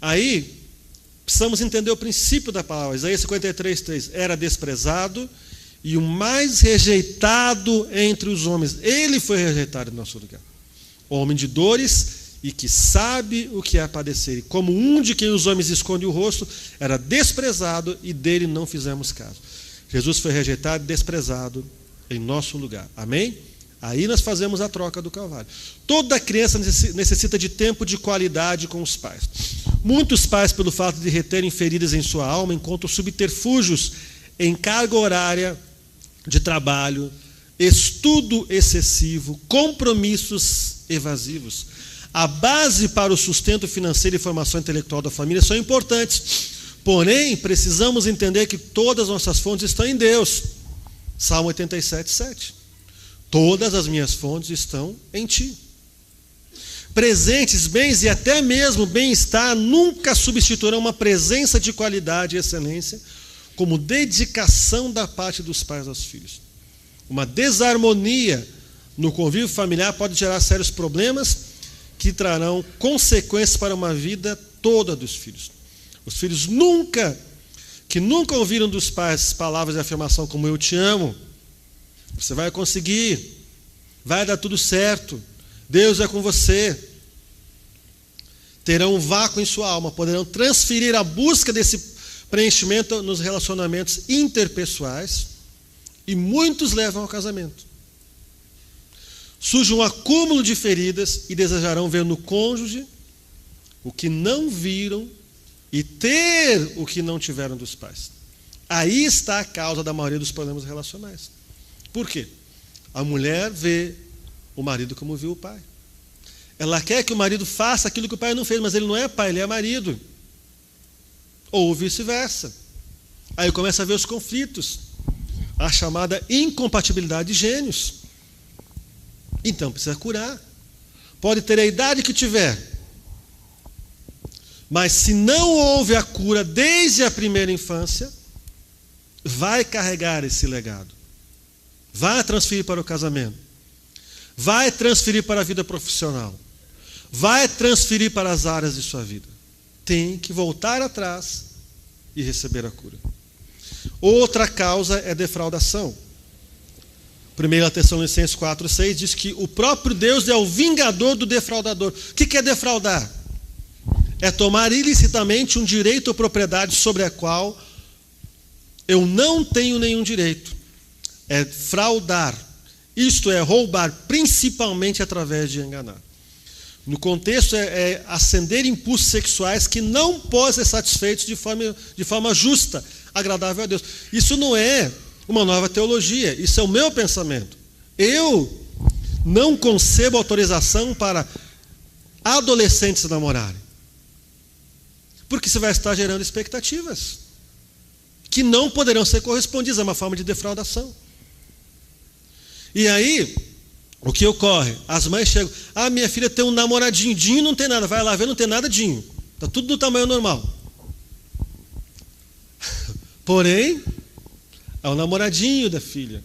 Aí, precisamos entender o princípio da palavra. Isaías 53:3. Era desprezado e o mais rejeitado entre os homens. Ele foi rejeitado em nosso lugar. Homem de dores e que sabe o que é padecer. E como um de quem os homens escondem o rosto, era desprezado e dele não fizemos caso. Jesus foi rejeitado e desprezado em nosso lugar. Amém? Aí nós fazemos a troca do Calvário. Toda criança necessita de tempo de qualidade com os pais. Muitos pais, pelo fato de reterem feridas em sua alma, encontram subterfúgios em carga horária de trabalho, estudo excessivo, compromissos evasivos. A base para o sustento financeiro e formação intelectual da família são importantes. Porém, precisamos entender que todas as nossas fontes estão em Deus. Salmo 87:7. Todas as minhas fontes estão em ti. Presentes, bens e até mesmo bem-estar nunca substituirão uma presença de qualidade e excelência como dedicação da parte dos pais aos filhos. Uma desarmonia no convívio familiar pode gerar sérios problemas que trarão consequências para uma vida toda dos filhos. Os filhos que nunca ouviram dos pais palavras de afirmação como eu te amo, você vai conseguir, vai dar tudo certo, Deus é com você, terão um vácuo em sua alma, poderão transferir a busca desse preenchimento nos relacionamentos interpessoais, e muitos levam ao casamento. Surge um acúmulo de feridas e desejarão ver no cônjuge o que não viram e ter o que não tiveram dos pais. Aí está a causa da maioria dos problemas relacionais. Por quê? A mulher vê o marido como viu o pai. Ela quer que o marido faça aquilo que o pai não fez, mas ele não é pai, ele é marido. Ou vice-versa. Aí começa a ver os conflitos, a chamada incompatibilidade de gênios. Então precisa curar. Pode ter a idade que tiver, mas se não houve a cura desde a primeira infância, vai carregar esse legado. Vai transferir para o casamento. Vai transferir para a vida profissional. Vai transferir para as áreas de sua vida. Tem que voltar atrás e receber a cura. Outra causa é defraudação. 1 Tessalonicenses 4,6 diz que o próprio Deus é o vingador do defraudador. O que é defraudar? É tomar ilicitamente um direito ou propriedade sobre a qual eu não tenho nenhum direito. É fraudar. Isto é roubar, principalmente através de enganar. No contexto é acender impulsos sexuais que não podem ser satisfeitos de forma justa, agradável a Deus. Isso não é uma nova teologia, isso é o meu pensamento. Eu não concebo autorização para adolescentes namorarem, porque você vai estar gerando expectativas que não poderão ser correspondidas, é uma forma de defraudação. E aí, o que ocorre? As mães chegam, minha filha tem um namoradinho, Dinho não tem nada, vai lá ver, não tem nada Dinho, está tudo do tamanho normal. Porém, é o namoradinho da filha.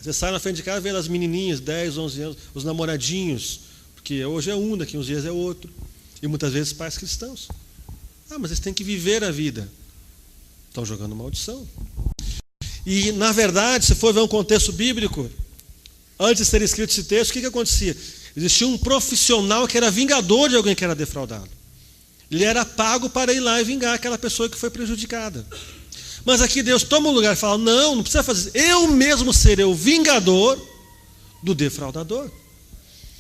Você sai na frente de casa e vê as menininhas, 10, 11 anos, os namoradinhos, porque hoje é um, daqui uns dias é outro, e muitas vezes pais cristãos. Mas eles têm que viver a vida. Estão jogando maldição. E, na verdade, se for ver um contexto bíblico, antes de ser escrito esse texto, o que acontecia? Existia um profissional que era vingador de alguém que era defraudado. Ele era pago para ir lá e vingar aquela pessoa que foi prejudicada. Mas aqui Deus toma um lugar e fala, não precisa fazer isso. Eu mesmo serei o vingador do defraudador.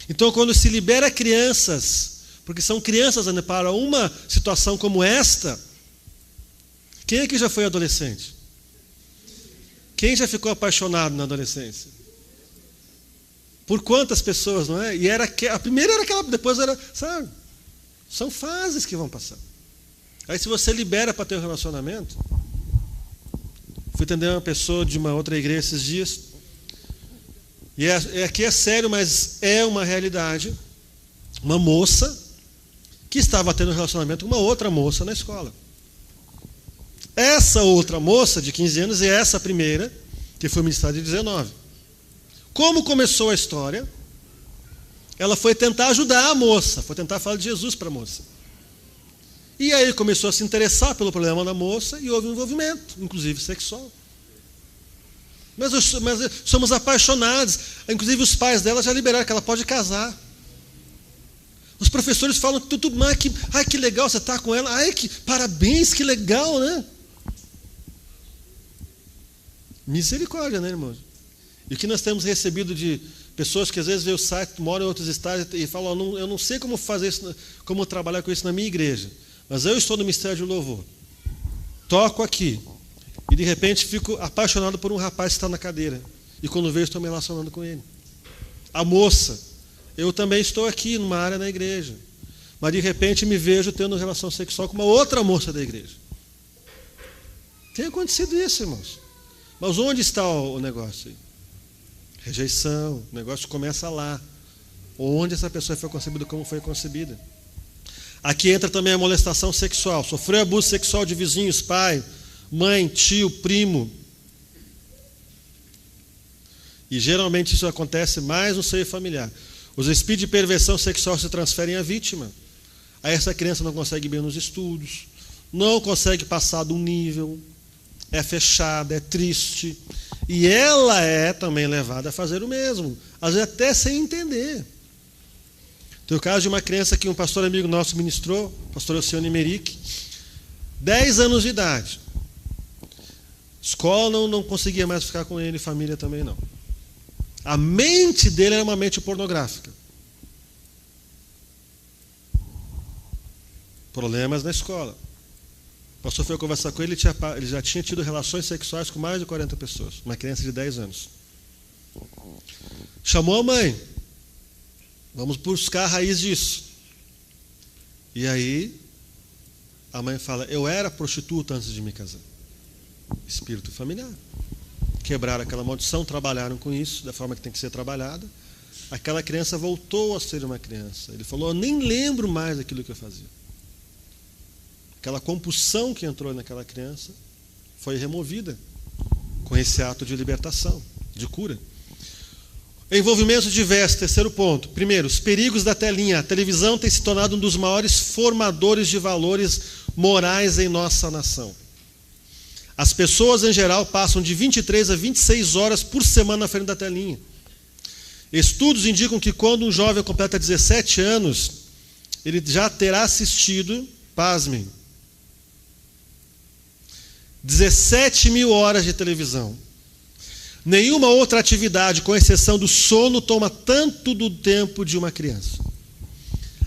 Então, quando se libera crianças, porque são crianças ainda para uma situação como esta, quem é que já foi adolescente? Quem já ficou apaixonado na adolescência? Por quantas pessoas, não é? E a primeira era aquela, depois era, sabe? São fases que vão passar. Aí se você libera para ter um relacionamento, fui atender uma pessoa de uma outra igreja esses dias, e aqui é sério, mas é uma realidade, uma moça que estava tendo um relacionamento com uma outra moça na escola. Essa outra moça de 15 anos e essa primeira, que foi ministrada de 19. Como começou a história? Ela foi tentar ajudar a moça, foi tentar falar de Jesus para a moça. E aí começou a se interessar pelo problema da moça e houve um envolvimento, inclusive sexual. Mas somos apaixonados. Inclusive os pais dela já liberaram que ela pode casar. Os professores falam tudo, que legal, você está com ela. Parabéns, que legal, né? Misericórdia, né, irmãos? E o que nós temos recebido de pessoas que às vezes veem o site, moram em outros estados e falam, eu não sei como fazer isso, como trabalhar com isso na minha igreja, mas eu estou no ministério de louvor, toco aqui, e de repente fico apaixonado por um rapaz que está na cadeira, e quando vejo estou me relacionando com ele. A moça, eu também estou aqui numa área na igreja, mas de repente me vejo tendo relação sexual com uma outra moça da igreja. Tem acontecido isso, irmãos. Mas onde está o negócio aí? Rejeição, o negócio começa lá. Onde essa pessoa foi concebida, como foi concebida. Aqui entra também a molestação sexual. Sofreu abuso sexual de vizinhos, pai, mãe, tio, primo. E geralmente isso acontece mais no seio familiar. Os espíritos de perversão sexual se transferem à vítima. Aí essa criança não consegue bem nos estudos, não consegue passar de um nível, é fechada, é triste. E ela é também levada a fazer o mesmo, às vezes até sem entender. Tem o caso de uma criança que um pastor amigo nosso ministrou, o pastor Elcione Merick, 10 anos de idade. Escola não conseguia mais ficar com ele, família também não. A mente dele era uma mente pornográfica. Problemas na escola. O pastor foi conversar com ele, ele já tinha tido relações sexuais com mais de 40 pessoas. Uma criança de 10 anos. Chamou a mãe. Vamos buscar a raiz disso. E aí, a mãe fala, eu era prostituta antes de me casar. Espírito familiar. Quebraram aquela maldição, trabalharam com isso, da forma que tem que ser trabalhada. Aquela criança voltou a ser uma criança. Ele falou, eu nem lembro mais daquilo que eu fazia. Aquela compulsão que entrou naquela criança foi removida com esse ato de libertação, de cura. Envolvimentos diversos, terceiro ponto. Primeiro, os perigos da telinha. A televisão tem se tornado um dos maiores formadores de valores morais em nossa nação. As pessoas, em geral, passam de 23 a 26 horas por semana na frente da telinha. Estudos indicam que quando um jovem completa 17 anos, ele já terá assistido, pasmem, 17 mil horas de televisão. Nenhuma outra atividade, com exceção do sono, toma tanto do tempo de uma criança.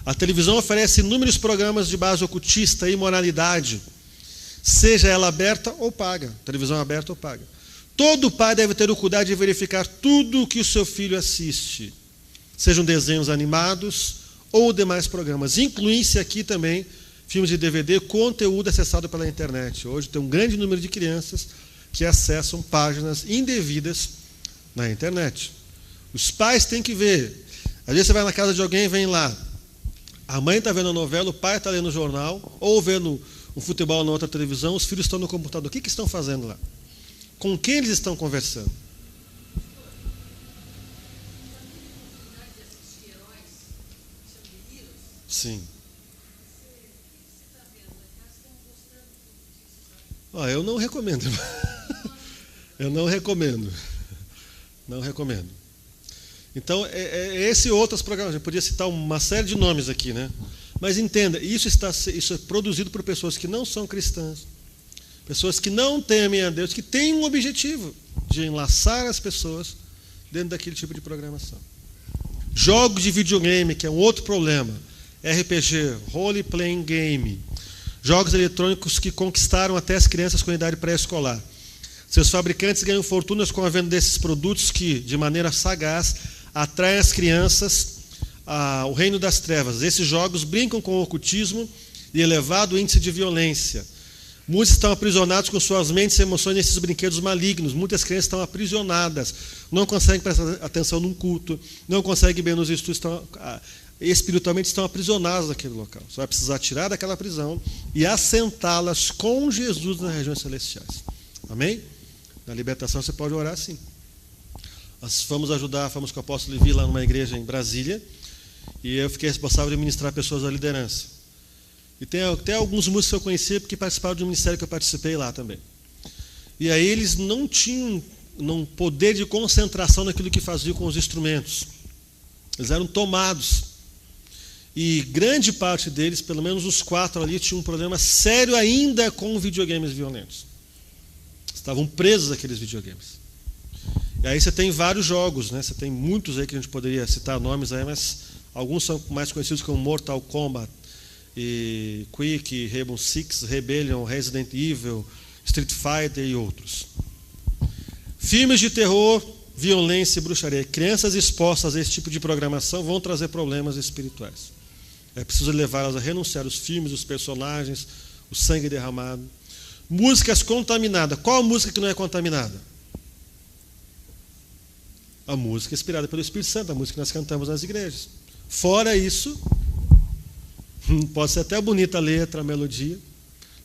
A televisão oferece inúmeros programas de base ocultista e imoralidade, seja ela aberta ou paga, televisão aberta ou paga. Todo pai deve ter o cuidado de verificar tudo o que o seu filho assiste, sejam desenhos animados ou demais programas. Incluem-se aqui também filmes de DVD, conteúdo acessado pela internet. Hoje tem um grande número de crianças que acessam páginas indevidas na internet. Os pais têm que ver. Às vezes você vai na casa de alguém e vem lá. A mãe está vendo a novela, o pai está lendo o jornal, ou vendo um futebol na outra televisão, os filhos estão no computador. O que estão fazendo lá? Com quem eles estão conversando? Sim. Eu não recomendo. Eu não recomendo. Não recomendo. Então, esse e outros programas, eu podia citar uma série de nomes aqui, né? Mas entenda, isso é produzido por pessoas que não são cristãs, pessoas que não temem a Deus, que têm um objetivo de enlaçar as pessoas dentro daquele tipo de programação. Jogos de videogame, que é um outro problema. RPG, Role Playing Game. Jogos eletrônicos que conquistaram até as crianças com idade pré-escolar. Seus fabricantes ganham fortunas com a venda desses produtos que, de maneira sagaz, atraem as crianças ao reino das trevas. Esses jogos brincam com o ocultismo e elevado índice de violência. Muitos estão aprisionados com suas mentes e emoções nesses brinquedos malignos. Muitas crianças estão aprisionadas, não conseguem prestar atenção num culto, não conseguem bem nos estudos, espiritualmente estão aprisionadas naquele local. Você vai precisar tirar daquela prisão e assentá-las com Jesus nas regiões celestiais. Amém? Na libertação você pode orar assim. Nós fomos com o apóstolo Levi lá numa igreja em Brasília, e eu fiquei responsável de ministrar pessoas da liderança. E tem até alguns músicos que eu conhecia porque participaram de um ministério que eu participei lá também. E aí eles não tinham poder de concentração naquilo que faziam com os instrumentos. Eles eram tomados. E grande parte deles, pelo menos os 4 ali, tinham um problema sério ainda com videogames violentos. Estavam presos àqueles videogames. E aí você tem vários jogos, né? Você tem muitos aí que a gente poderia citar nomes aí, mas alguns são mais conhecidos como Mortal Kombat, e Quick, Rainbow Six, Rebellion, Resident Evil, Street Fighter e outros. Filmes de terror, violência e bruxaria. Crianças expostas a esse tipo de programação vão trazer problemas espirituais. É preciso levá-las a renunciar aos filmes, os personagens, o sangue derramado. Músicas contaminadas. Qual a música que não é contaminada? A música inspirada pelo Espírito Santo, a música que nós cantamos nas igrejas. Fora isso, pode ser até bonita a letra, a melodia,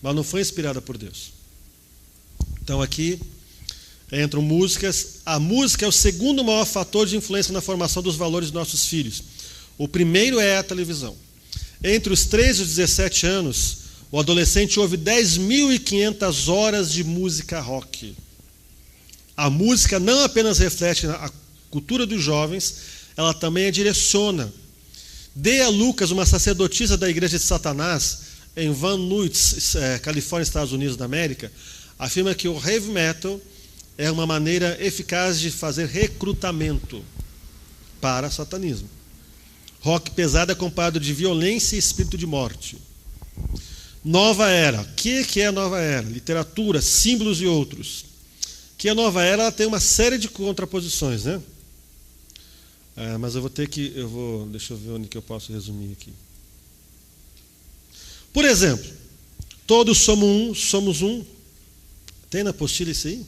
mas não foi inspirada por Deus. Então aqui entram músicas. A música é o segundo maior fator de influência na formação dos valores dos nossos filhos. O primeiro é a televisão. Entre os 13 e os 17 anos, o adolescente ouve 10.500 horas de música rock. A música não apenas reflete a cultura dos jovens, ela também a direciona. Dê a Lucas, uma sacerdotisa da igreja de Satanás, em Van Nuys, Califórnia, Estados Unidos da América, afirma que o heavy metal é uma maneira eficaz de fazer recrutamento para satanismo. Rock pesado é comparado de violência e espírito de morte. Nova era. O que é a nova era? Literatura, símbolos e outros. Que a nova era ela tem uma série de contraposições, né? Mas deixa eu ver onde que eu posso resumir aqui. Por exemplo, todos somos um. Tem na apostila isso aí?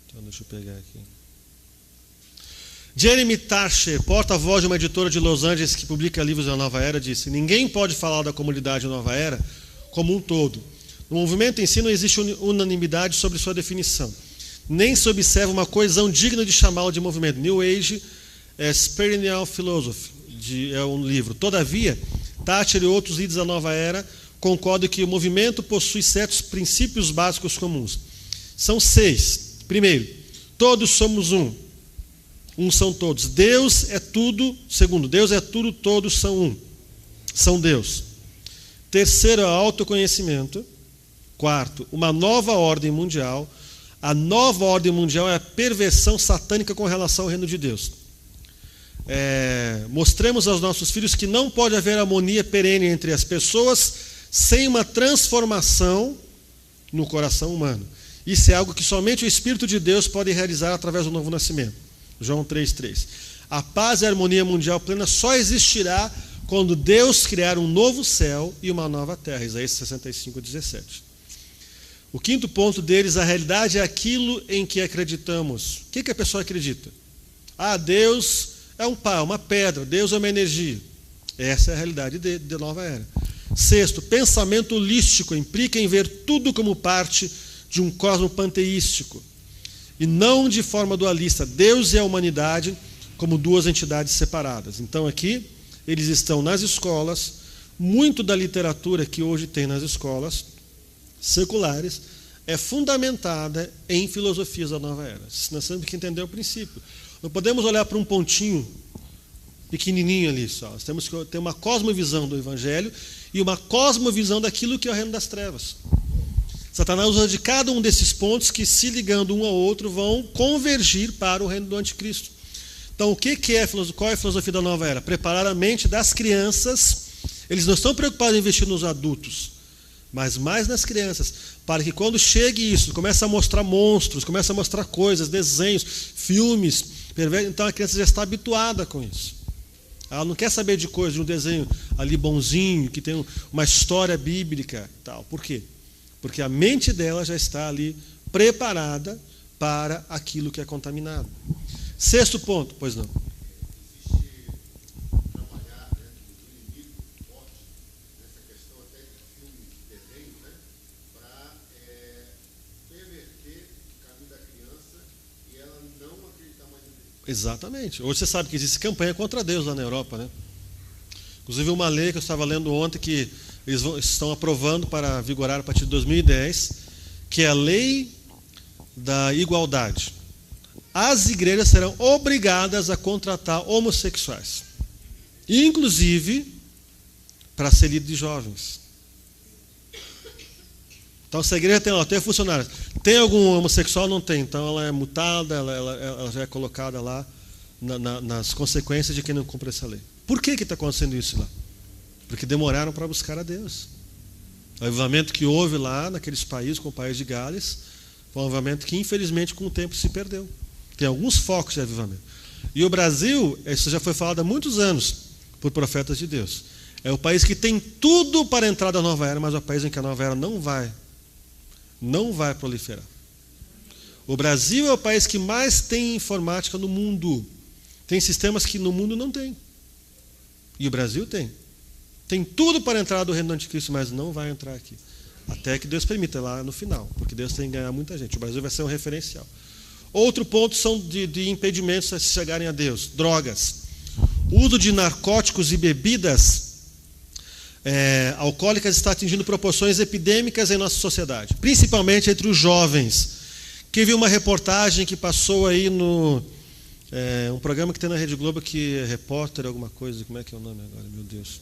Então deixa eu pegar aqui. Jeremy Tarcher, porta-voz de uma editora de Los Angeles que publica livros da Nova Era, disse: ninguém pode falar da comunidade Nova Era como um todo. No movimento em si não existe unanimidade sobre sua definição. Nem se observa uma coesão digna de chamá-lo de movimento. New Age Perennial Philosophy é um livro. Todavia, Thatcher e outros líderes da Nova Era concordam que o movimento possui certos princípios básicos comuns. São 6. Primeiro, todos somos um. Um são todos. Deus é tudo. Segundo, Deus é tudo, todos são um. São Deus. Terceiro, autoconhecimento. Quarto, uma nova ordem mundial. A nova ordem mundial é a perversão satânica com relação ao reino de Deus. Mostremos aos nossos filhos que não pode haver harmonia perene entre as pessoas sem uma transformação no coração humano. Isso é algo que somente o Espírito de Deus pode realizar através do novo nascimento. João 3,3. A paz e a harmonia mundial plena só existirá quando Deus criar um novo céu e uma nova terra. Isaías 65:17. O quinto ponto deles, a realidade é aquilo em que acreditamos. O que a pessoa acredita? Deus é um pau, uma pedra, Deus é uma energia. Essa é a realidade da Nova Era. Sexto, pensamento holístico implica em ver tudo como parte de um cosmo panteístico e não de forma dualista, Deus e a humanidade como duas entidades separadas. Então aqui, eles estão nas escolas, muito da literatura que hoje tem nas escolas seculares é fundamentada em filosofias da Nova Era. Nós temos que entender o princípio. Não podemos olhar para um pontinho pequenininho ali só. Nós temos que ter uma cosmovisão do Evangelho e uma cosmovisão daquilo que é o reino das trevas. Satanás usa de cada um desses pontos que, se ligando um ao outro, vão convergir para o reino do anticristo. Então, qual é a filosofia da Nova Era? Preparar a mente das crianças. Eles não estão preocupados em investir nos adultos, mas mais nas crianças, para que quando chegue isso, comece a mostrar monstros, comece a mostrar coisas, desenhos, filmes, então a criança já está habituada com isso. Ela não quer saber de coisa, de um desenho ali bonzinho, que tem uma história bíblica e tal. Por quê? Porque a mente dela já está ali preparada para aquilo que é contaminado. Sexto ponto, pois não. Exatamente. Hoje você sabe que existe campanha contra Deus lá na Europa, né? Inclusive uma lei que eu estava lendo ontem que eles estão aprovando para vigorar a partir de 2010, que é a lei da igualdade. As igrejas serão obrigadas a contratar homossexuais, inclusive para ser líder de jovens. Então, se a igreja tem funcionários, tem algum homossexual? Não tem. Então, ela é mutada, ela já é colocada lá nas consequências de quem não cumpre essa lei. Por que está acontecendo isso lá? Porque demoraram para buscar a Deus. O avivamento que houve lá naqueles países, como o país de Gales, foi um avivamento que, infelizmente, com o tempo se perdeu. Tem alguns focos de avivamento. E o Brasil, isso já foi falado há muitos anos por profetas de Deus. É o país que tem tudo para entrar da nova era, mas é o país em que a nova era não vai proliferar. O Brasil é o país que mais tem informática no mundo. Tem sistemas que no mundo não tem. E o Brasil tem. Tem tudo para entrar do reino do anticristo, mas não vai entrar aqui. Até que Deus permita lá no final, porque Deus tem que ganhar muita gente. O Brasil vai ser um referencial. Outro ponto são de impedimentos a se chegarem a Deus. Drogas. O uso de narcóticos e bebidas alcoólicas está atingindo proporções epidêmicas em nossa sociedade, principalmente entre os jovens. Que viu uma reportagem que passou aí no um programa que tem na Rede Globo, que é Repórter alguma coisa, como é que é o nome agora, meu Deus?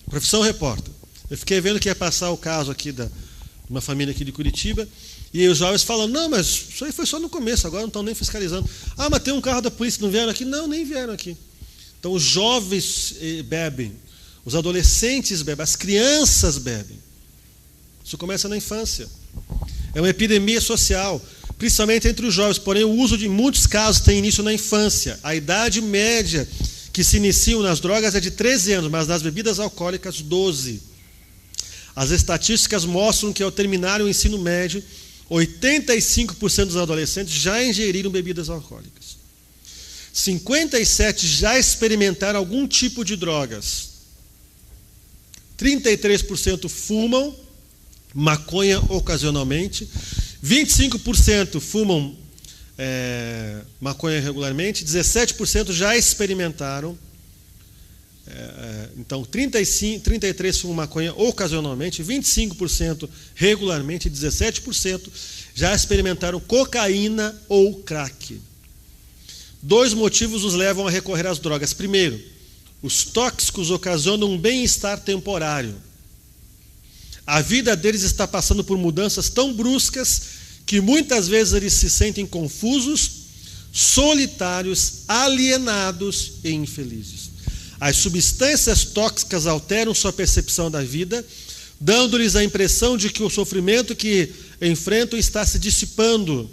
Profissão Repórter. Eu fiquei vendo que ia passar o caso aqui de uma família aqui de Curitiba, e os jovens falando, não, mas isso aí foi só no começo, agora não estão nem fiscalizando. Ah, mas tem um carro da polícia, não vieram aqui? Não, nem vieram aqui. Então os jovens bebem, os adolescentes bebem, as crianças bebem. Isso começa na infância. É uma epidemia social, principalmente entre os jovens, porém o uso de muitos casos tem início na infância. A idade média que se iniciam nas drogas é de 13 anos, mas nas bebidas alcoólicas 12. As estatísticas mostram que ao terminar o ensino médio, 85% dos adolescentes já ingeriram bebidas alcoólicas. 57% já experimentaram algum tipo de drogas. 33% fumam maconha ocasionalmente. 25% fumam maconha regularmente. 17% já experimentaram. Então, 33% fumam maconha ocasionalmente, 25% regularmente, 17% já experimentaram cocaína ou crack. 2 motivos os levam a recorrer às drogas. Primeiro, os tóxicos ocasionam um bem-estar temporário. A vida deles está passando por mudanças tão bruscas que muitas vezes eles se sentem confusos, solitários, alienados e infelizes. As substâncias tóxicas alteram sua percepção da vida, dando-lhes a impressão de que o sofrimento que enfrentam está se dissipando.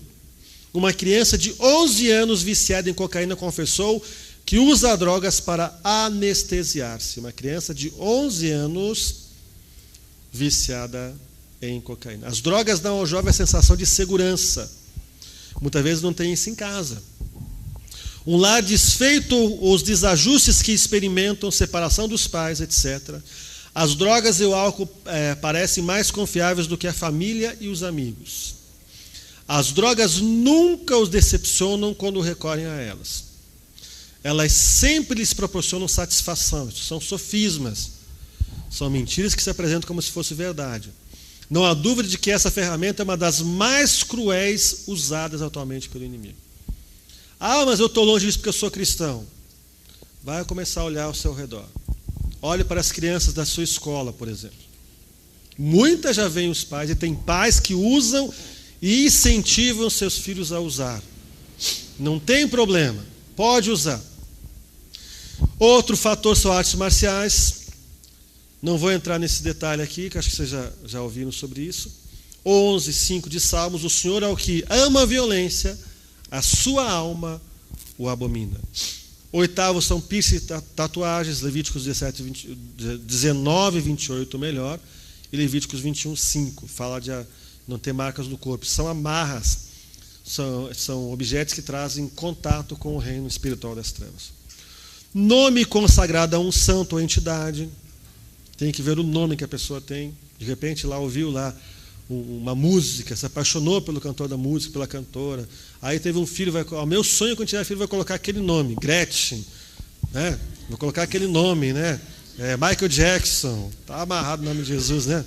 Uma criança de 11 anos viciada em cocaína confessou que usa drogas para anestesiar-se. Uma criança de 11 anos viciada em cocaína. As drogas dão ao jovem a sensação de segurança. Muitas vezes não tem isso em casa. Um lar desfeito, os desajustes que experimentam, separação dos pais, etc. As drogas e o álcool parecem mais confiáveis do que a família e os amigos. As drogas nunca os decepcionam quando recorrem a elas. Elas sempre lhes proporcionam satisfação. Isso são sofismas. São mentiras que se apresentam como se fosse verdade. Não há dúvida de que essa ferramenta é uma das mais cruéis usadas atualmente pelo inimigo. Ah, mas eu estou longe disso porque eu sou cristão. Vai começar a olhar ao seu redor. Olhe para as crianças da sua escola, por exemplo. Muitas já veem os pais, e tem pais que usam e incentivam seus filhos a usar. Não tem problema, pode usar. Outro fator são artes marciais. Não vou entrar nesse detalhe aqui, que acho que vocês já ouviram sobre isso. 11:5 de Salmos, o Senhor é o que ama a violência, a sua alma o abomina. 8º são piercing e tatuagens, Levíticos 19:28 melhor, e Levíticos 21:5, fala de não ter marcas no corpo. São amarras, são objetos que trazem contato com o reino espiritual das trevas. Nome consagrado a um santo ou entidade, tem que ver o nome que a pessoa tem. De repente lá ouviu lá uma música, se apaixonou pelo cantor da música, pela cantora. Aí teve um filho, o meu sonho quando tiver filho vai colocar aquele nome, Gretchen, né? Vou colocar aquele nome, né? Michael Jackson, está amarrado o nome de Jesus, né?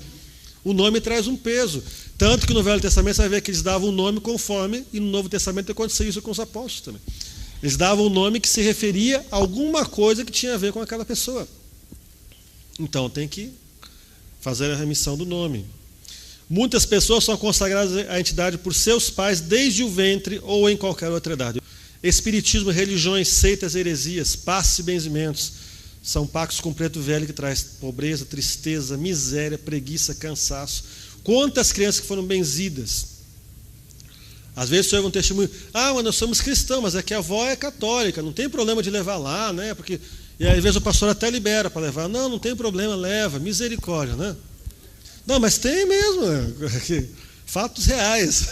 O nome traz um peso. Tanto que no Velho Testamento você vai ver que eles davam um nome conforme, e no Novo Testamento aconteceu isso com os apóstolos também. Eles davam um nome que se referia a alguma coisa que tinha a ver com aquela pessoa. Então tem que fazer a remissão do nome. Muitas pessoas são consagradas à entidade por seus pais desde o ventre ou em qualquer outra idade. Espiritismo, religiões, seitas, heresias, passos e benzimentos são pactos com preto velho que traz pobreza, tristeza, miséria, preguiça, cansaço. Quantas crianças que foram benzidas? Às vezes você ouve um testemunho, mas nós somos cristãos, mas é que a avó é católica, não tem problema de levar lá, né? Porque, e às vezes o pastor até libera para levar. Não tem problema, leva, misericórdia, né? Não, mas tem mesmo, fatos reais.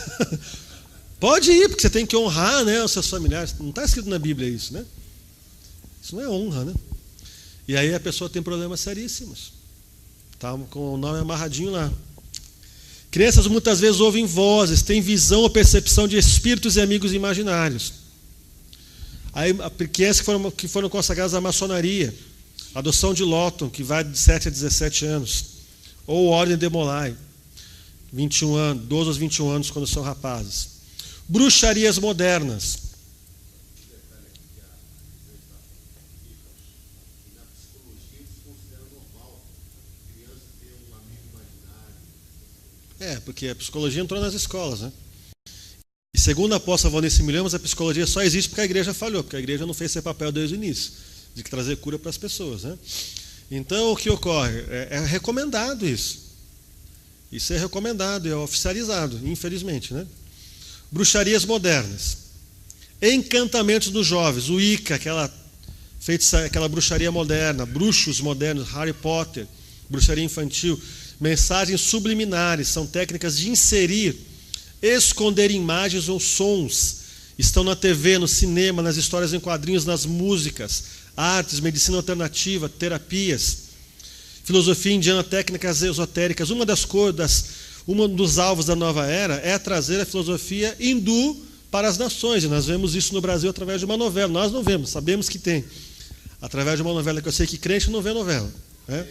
Pode ir, porque você tem que honrar, né, os seus familiares. Não está escrito na Bíblia isso, né? Isso não é honra, né? E aí a pessoa tem problemas seríssimos. Está com o nome amarradinho lá. Crianças muitas vezes ouvem vozes, têm visão ou percepção de espíritos e amigos imaginários. Aí, crianças que foram consagradas à maçonaria, adoção de Lawton, que vai de 7 a 17 anos, ou ordem de Molay, 21 anos, 12 aos 21 anos, quando são rapazes. Bruxarias modernas. Porque a psicologia entrou nas escolas, né? E segundo a apóstola Valnice Milhamos, a psicologia só existe porque a igreja falhou, porque a igreja não fez seu papel desde o início, de trazer cura para as pessoas, né? Então, o que ocorre? É recomendado isso. Isso é recomendado, é oficializado, infelizmente, né? Bruxarias modernas. Encantamentos dos jovens, o Wicca, aquela bruxaria moderna, bruxos modernos, Harry Potter, bruxaria infantil, mensagens subliminares, são técnicas de inserir, esconder imagens ou sons. Estão na TV, no cinema, nas histórias em quadrinhos, nas músicas, artes, medicina alternativa, terapias, filosofia indiana, técnicas esotéricas. Um dos alvos da nova era é trazer a filosofia hindu para as nações. E nós vemos isso no Brasil através de uma novela. Nós não vemos, sabemos que tem. Através de uma novela, que eu sei que crente não vê novela, né?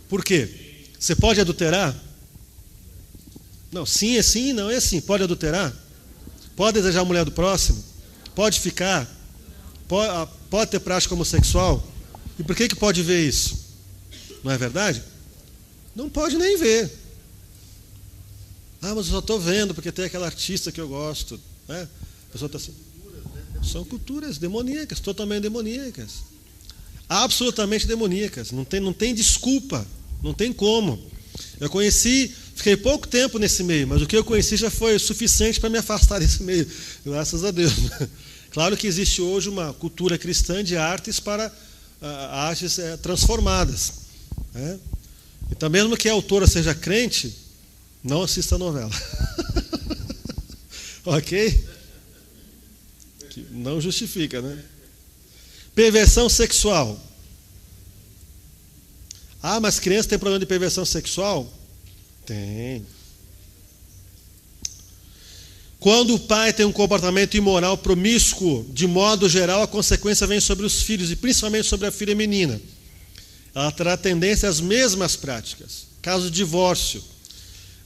Por quê? Você pode adulterar? Não, sim é sim, não é assim. Pode adulterar? Pode desejar a mulher do próximo? Pode ficar? Pode ter prática homossexual? E por que pode ver isso? Não é verdade? Não pode nem ver. Mas eu só estou vendo porque tem aquela artista que eu gosto, né? A pessoa está assim. São culturas demoníacas, totalmente demoníacas. Absolutamente demoníacas. Não tem desculpa. Não tem como. Eu fiquei pouco tempo nesse meio, mas o que eu conheci já foi suficiente para me afastar desse meio, graças a Deus. Claro que existe hoje uma cultura cristã de artes para artes transformadas, né? Então, mesmo que a autora seja crente, não assista a novela. Ok? Que não justifica, né? Perversão sexual. Mas criança tem problema de perversão sexual? Tem. Quando o pai tem um comportamento imoral, promíscuo, de modo geral, a consequência vem sobre os filhos, e principalmente sobre a filha menina. Ela terá tendência às mesmas práticas. Caso de divórcio,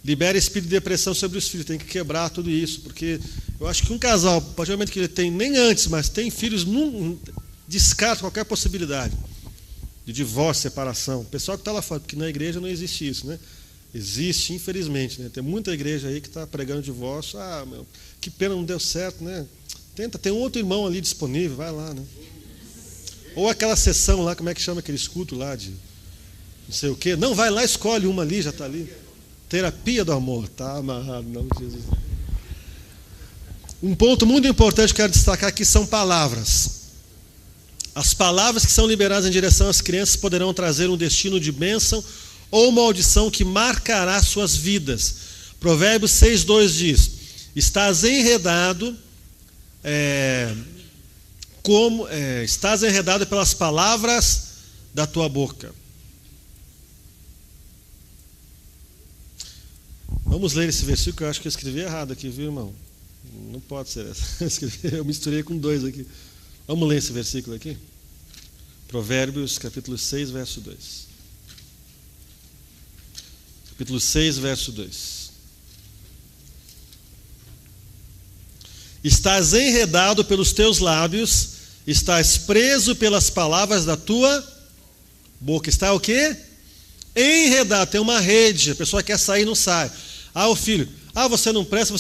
libera espírito de depressão sobre os filhos. Tem que quebrar tudo isso, porque eu acho que um casal, a partir do momento que ele tem, nem antes, mas tem filhos, descarta qualquer possibilidade de divórcio, separação. O pessoal que está lá fora, porque na igreja não existe isso, né? Existe, infelizmente, né? Tem muita igreja aí que está pregando divórcio. Que pena, não deu certo, né? Tem um outro irmão ali disponível, vai lá, né? Ou aquela sessão lá, como é que chama aquele culto lá de não sei o quê? Não, vai lá, escolhe uma ali, já está ali. Terapia do amor, tá amarrado, não, Jesus. Um ponto muito importante que eu quero destacar aqui são palavras. As palavras que são liberadas em direção às crianças poderão trazer um destino de bênção ou maldição que marcará suas vidas. Provérbios 6:2 diz: estás enredado estás enredado pelas palavras da tua boca. Vamos ler esse versículo, que eu acho que eu escrevi errado aqui, viu, irmão? Não pode ser essa. Eu misturei com 2 aqui. Vamos ler esse versículo aqui? Provérbios, capítulo 6, verso 2. Capítulo 6, verso 2. Estás enredado pelos teus lábios, estás preso pelas palavras da tua boca. Está o quê? Enredado, tem uma rede, a pessoa quer sair e não sai. O filho, você não presta,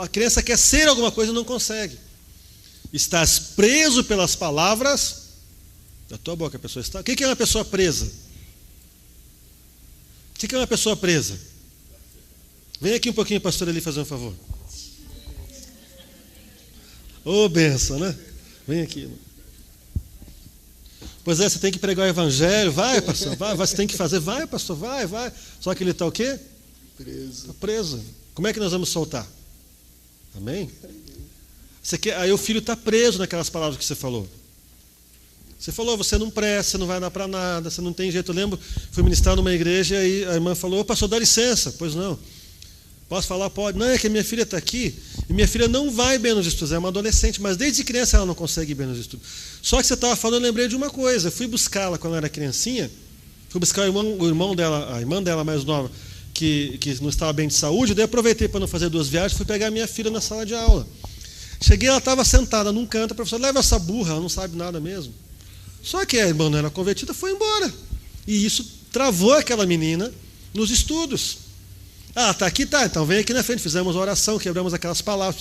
a criança quer ser alguma coisa e não consegue. Estás preso pelas palavras da tua boca. A pessoa está. O que é uma pessoa presa? O que é uma pessoa presa? Vem aqui um pouquinho, pastor, ali fazer um favor. Ô, benção, né? Vem aqui. Pois é, você tem que pregar o evangelho. Vai, pastor, vai. Você tem que fazer. Vai, pastor, vai. Só que ele está o quê? Preso. Está preso. Como é que nós vamos soltar? Amém? Aí o filho está preso naquelas palavras que você falou. Você falou, você não presta, você não vai dar para nada, você não tem jeito. Eu lembro, fui ministrar numa igreja e a irmã falou: pastor, dá licença. Pois não. Posso falar? Pode. Não, é que a minha filha está aqui E minha filha não vai bem nos estudos, é uma adolescente, mas desde criança ela não consegue ir bem nos estudos. Só que você estava falando, eu lembrei de uma coisa. Eu fui buscá-la quando ela era criancinha, fui buscar o irmão dela, a irmã dela mais nova, que não estava bem de saúde, daí aproveitei para não fazer 2 viagens, fui pegar minha filha na sala de aula. Cheguei, ela estava sentada num canto, a professora, leva essa burra, ela não sabe nada mesmo. Só que a irmã não era convertida, foi embora. E isso travou aquela menina nos estudos. Ah, tá aqui, tá, então vem aqui na frente, fizemos uma oração, quebramos aquelas palavras,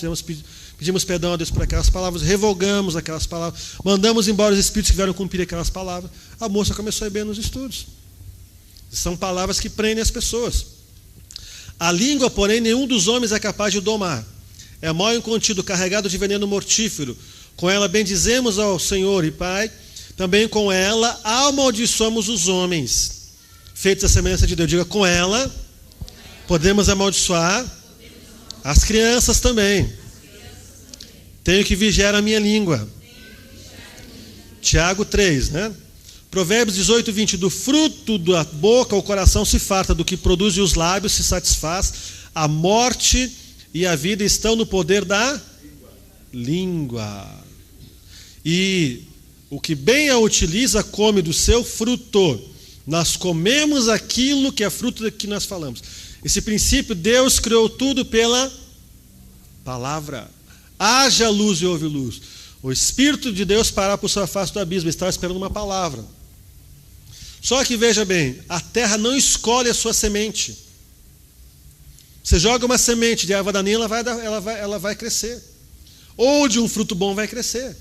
pedimos perdão a Deus por aquelas palavras, revogamos aquelas palavras, mandamos embora os espíritos que vieram cumprir aquelas palavras. A moça começou a ir bem nos estudos. São palavras que prendem as pessoas. A língua, porém, nenhum dos homens é capaz de domar. É mal incontido, carregado de veneno mortífero. Com ela bendizemos ao Senhor e Pai, também com ela amaldiçoamos os homens, feitos à semelhança de Deus. Diga, com ela podemos amaldiçoar as crianças também. Tenho que vigiar a minha língua. Tiago 3, né? Provérbios 18, 20. Do fruto da boca o coração se farta, do que produz os lábios se satisfaz. A morte e a vida estão no poder da língua. E o que bem a utiliza come do seu fruto. Nós comemos aquilo que é fruto do que nós falamos. Esse princípio, Deus criou tudo pela palavra. Haja luz e houve luz. O Espírito de Deus parar por sua face do abismo, estava esperando uma palavra. Só que veja bem, a terra não escolhe a sua semente. Você joga uma semente de erva daninha, ela vai crescer. Ou de um fruto bom vai crescer.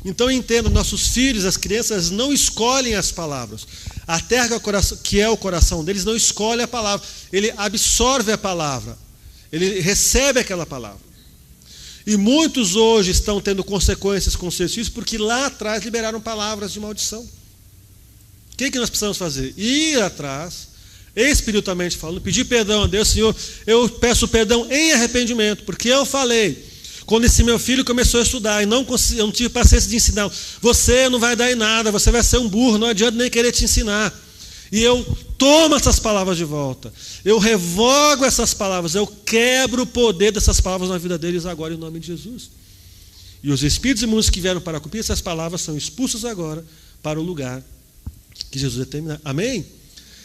Então entenda, nossos filhos, as crianças não escolhem as palavras. A terra que é o coração deles não escolhe a palavra. Ele absorve a palavra. Ele recebe aquela palavra. E muitos hoje estão tendo consequências com seus filhos porque lá atrás liberaram palavras de maldição. O que nós precisamos fazer? Ir atrás, espiritualmente falando, pedir perdão a Deus. Senhor, eu peço perdão em arrependimento, porque eu falei, quando esse meu filho começou a estudar, e eu não tive paciência de ensinar, você não vai dar em nada, você vai ser um burro, não adianta nem querer te ensinar. E eu tomo essas palavras de volta, eu revogo essas palavras, eu quebro o poder dessas palavras na vida deles agora, em nome de Jesus. E os espíritos imundos que vieram para cumprir essas palavras são expulsos agora para o lugar que Jesus determinar. Amém?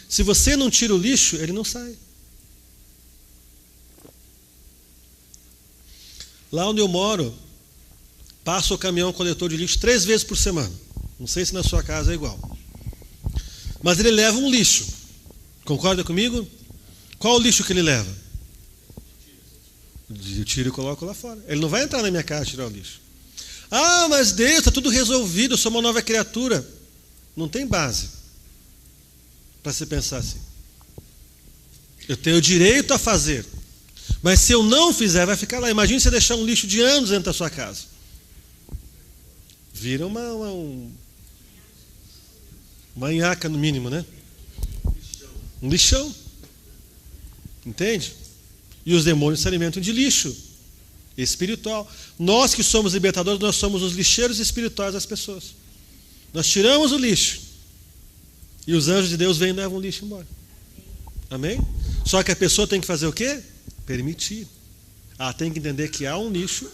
Se você não tira o lixo, ele não sai. Lá onde eu moro, passa o caminhão coletor de lixo 3 vezes por semana. Não sei se na sua casa é igual. Mas ele leva um lixo. Concorda comigo? Qual o lixo que ele leva? Eu tiro e coloco lá fora. Ele não vai entrar na minha casa tirar o lixo. Ah, mas Deus, está tudo resolvido, eu sou uma nova criatura. Não tem base para se pensar assim. Eu tenho direito a fazer. Mas se eu não fizer, vai ficar lá. Imagine você deixar um lixo de anos dentro da sua casa. Vira uma nhaca no mínimo, né? Um lixão. Entende? E os demônios se alimentam de lixo espiritual. Nós que somos libertadores, nós somos os lixeiros espirituais das pessoas. Nós tiramos o lixo. E os anjos de Deus vêm e levam o lixo embora. Amém? Só que a pessoa tem que fazer o quê? Permitir. Ela tem que entender que há um lixo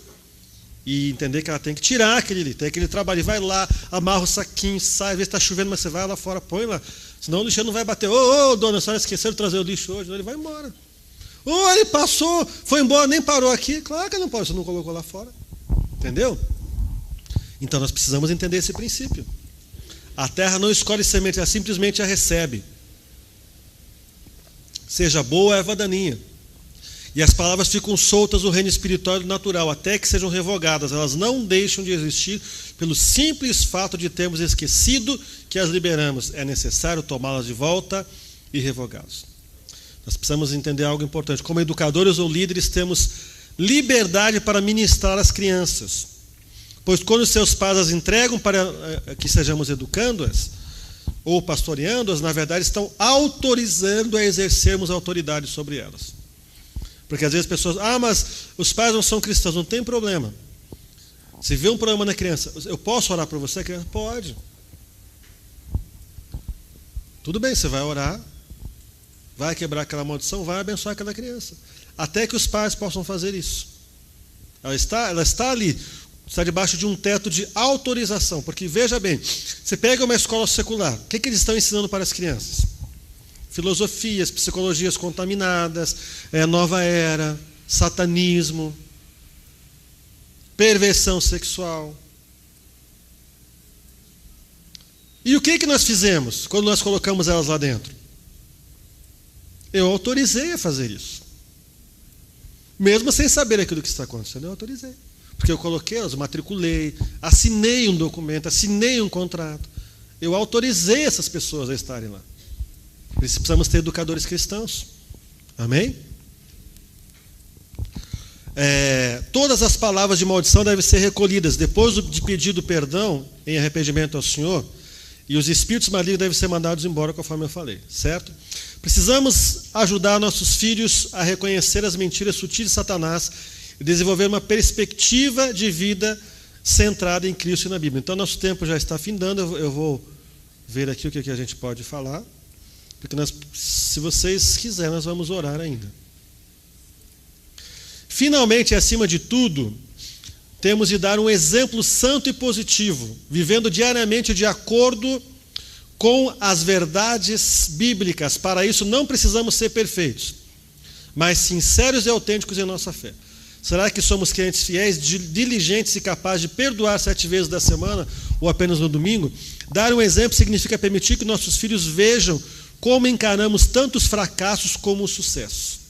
e entender que ela tem que tirar aquele lixo. Tem aquele trabalho. E vai lá, amarra o saquinho, sai, às vezes está chovendo, mas você vai lá fora, põe lá. Senão o lixeiro não vai bater. Ô, dona, a senhora esqueceu de trazer o lixo hoje. Não, ele vai embora. Ô, ele passou, foi embora, nem parou aqui. Claro que não pode, você não colocou lá fora. Entendeu? Então nós precisamos entender esse princípio. A terra não escolhe semente, ela simplesmente a recebe. Seja boa a erva daninha. E as palavras ficam soltas no reino espiritual e natural, até que sejam revogadas. Elas não deixam de existir pelo simples fato de termos esquecido que as liberamos. É necessário tomá-las de volta e revogá-las. Nós precisamos entender algo importante. Como educadores ou líderes, temos liberdade para ministrar às crianças. Pois quando seus pais as entregam para que sejamos educando-as ou pastoreando-as, na verdade estão autorizando a exercermos autoridade sobre elas. Porque às vezes as pessoas, mas os pais não são cristãos, não tem problema. Se vê um problema na criança, eu posso orar por você? A criança pode. Tudo bem, você vai orar, vai quebrar aquela maldição, vai abençoar aquela criança. Até que os pais possam fazer isso. Ela está ali, está debaixo de um teto de autorização. Porque, veja bem, você pega uma escola secular, o que eles estão ensinando para as crianças? Filosofias, psicologias contaminadas, nova era, satanismo, perversão sexual. E o que nós fizemos quando nós colocamos elas lá dentro? Eu autorizei a fazer isso. Mesmo sem saber aquilo que está acontecendo, eu autorizei. Porque eu coloquei elas, matriculei, assinei um documento, assinei um contrato. Eu autorizei essas pessoas a estarem lá. Precisamos ter educadores cristãos. Amém? Todas as palavras de maldição devem ser recolhidas depois de pedido perdão em arrependimento ao Senhor, e os espíritos malignos devem ser mandados embora, conforme eu falei, certo? Precisamos ajudar nossos filhos a reconhecer as mentiras sutis de Satanás e desenvolver uma perspectiva de vida centrada em Cristo e na Bíblia. Então, nosso tempo já está findando, eu vou ver aqui o que a gente pode falar, porque se vocês quiserem, nós vamos orar ainda. Finalmente, acima de tudo, temos de dar um exemplo santo e positivo, vivendo diariamente de acordo com as verdades bíblicas. Para isso, não precisamos ser perfeitos, mas sinceros e autênticos em nossa fé. Será que somos crentes fiéis, diligentes e capazes de perdoar 7 vezes da semana ou apenas no domingo? Dar um exemplo significa permitir que nossos filhos vejam como encaramos tantos fracassos como os sucessos.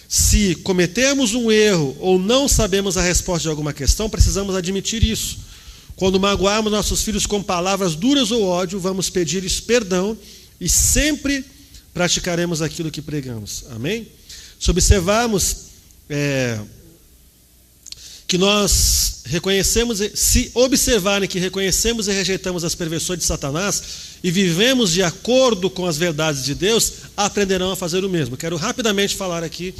Se cometemos um erro ou não sabemos a resposta de alguma questão, precisamos admitir isso. Quando magoarmos nossos filhos com palavras duras ou ódio, vamos pedir-lhes perdão e sempre praticaremos aquilo que pregamos. Amém? Se observarmos que nós reconhecemos, se observarem que reconhecemos e rejeitamos as perversões de Satanás e vivemos de acordo com as verdades de Deus, aprenderão a fazer o mesmo. Quero rapidamente falar aqui,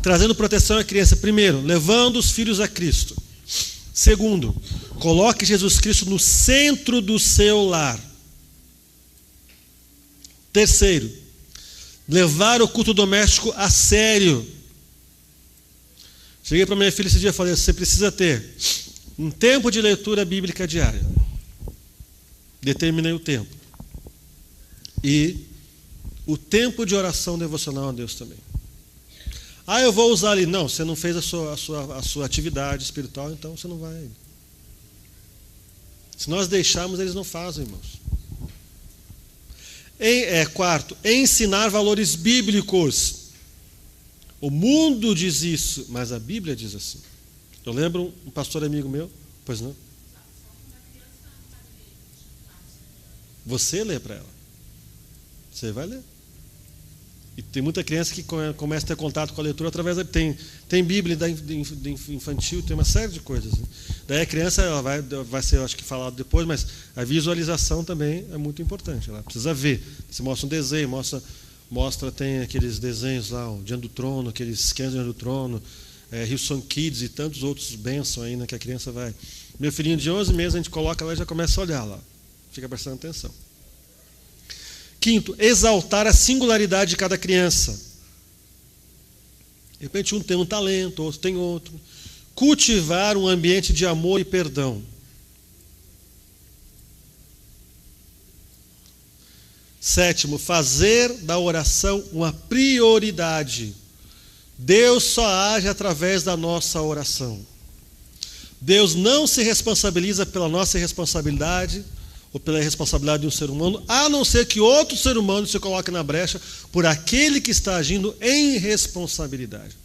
trazendo proteção à criança. Primeiro, levando os filhos a Cristo. Segundo, coloque Jesus Cristo no centro do seu lar. Terceiro, levar o culto doméstico a sério. Cheguei para minha filha esse dia e falei: você precisa ter um tempo de leitura bíblica diária. Determinei o tempo. E o tempo de oração devocional a Deus também. Eu vou usar ali. Não, você não fez a sua atividade espiritual, então você não vai. Se nós deixarmos, eles não fazem, irmãos. Quarto, ensinar valores bíblicos. O mundo diz isso, mas a Bíblia diz assim. Eu lembro um pastor amigo meu, pois não? Você lê para ela. Você vai ler. E tem muita criança que começa a ter contato com a leitura através tem Bíblia infantil, tem uma série de coisas. Daí a criança ela vai ser, acho que falado depois, mas a visualização também é muito importante. Ela precisa ver. Você mostra um desenho, mostra, tem aqueles desenhos lá, o Diante do Trono, aqueles esquemas Diante do Trono, Hillsong Kids e tantos outros bênçãos ainda que a criança vai. Meu filhinho de 11 meses, a gente coloca lá e já começa a olhar lá. Fica prestando atenção. Quinto, exaltar a singularidade de cada criança. De repente um tem um talento, outro tem outro. Cultivar um ambiente de amor e perdão. Sétimo, fazer da oração uma prioridade. Deus só age através da nossa oração. Deus não se responsabiliza pela nossa irresponsabilidade ou pela irresponsabilidade de um ser humano, a não ser que outro ser humano se coloque na brecha por aquele que está agindo em responsabilidade.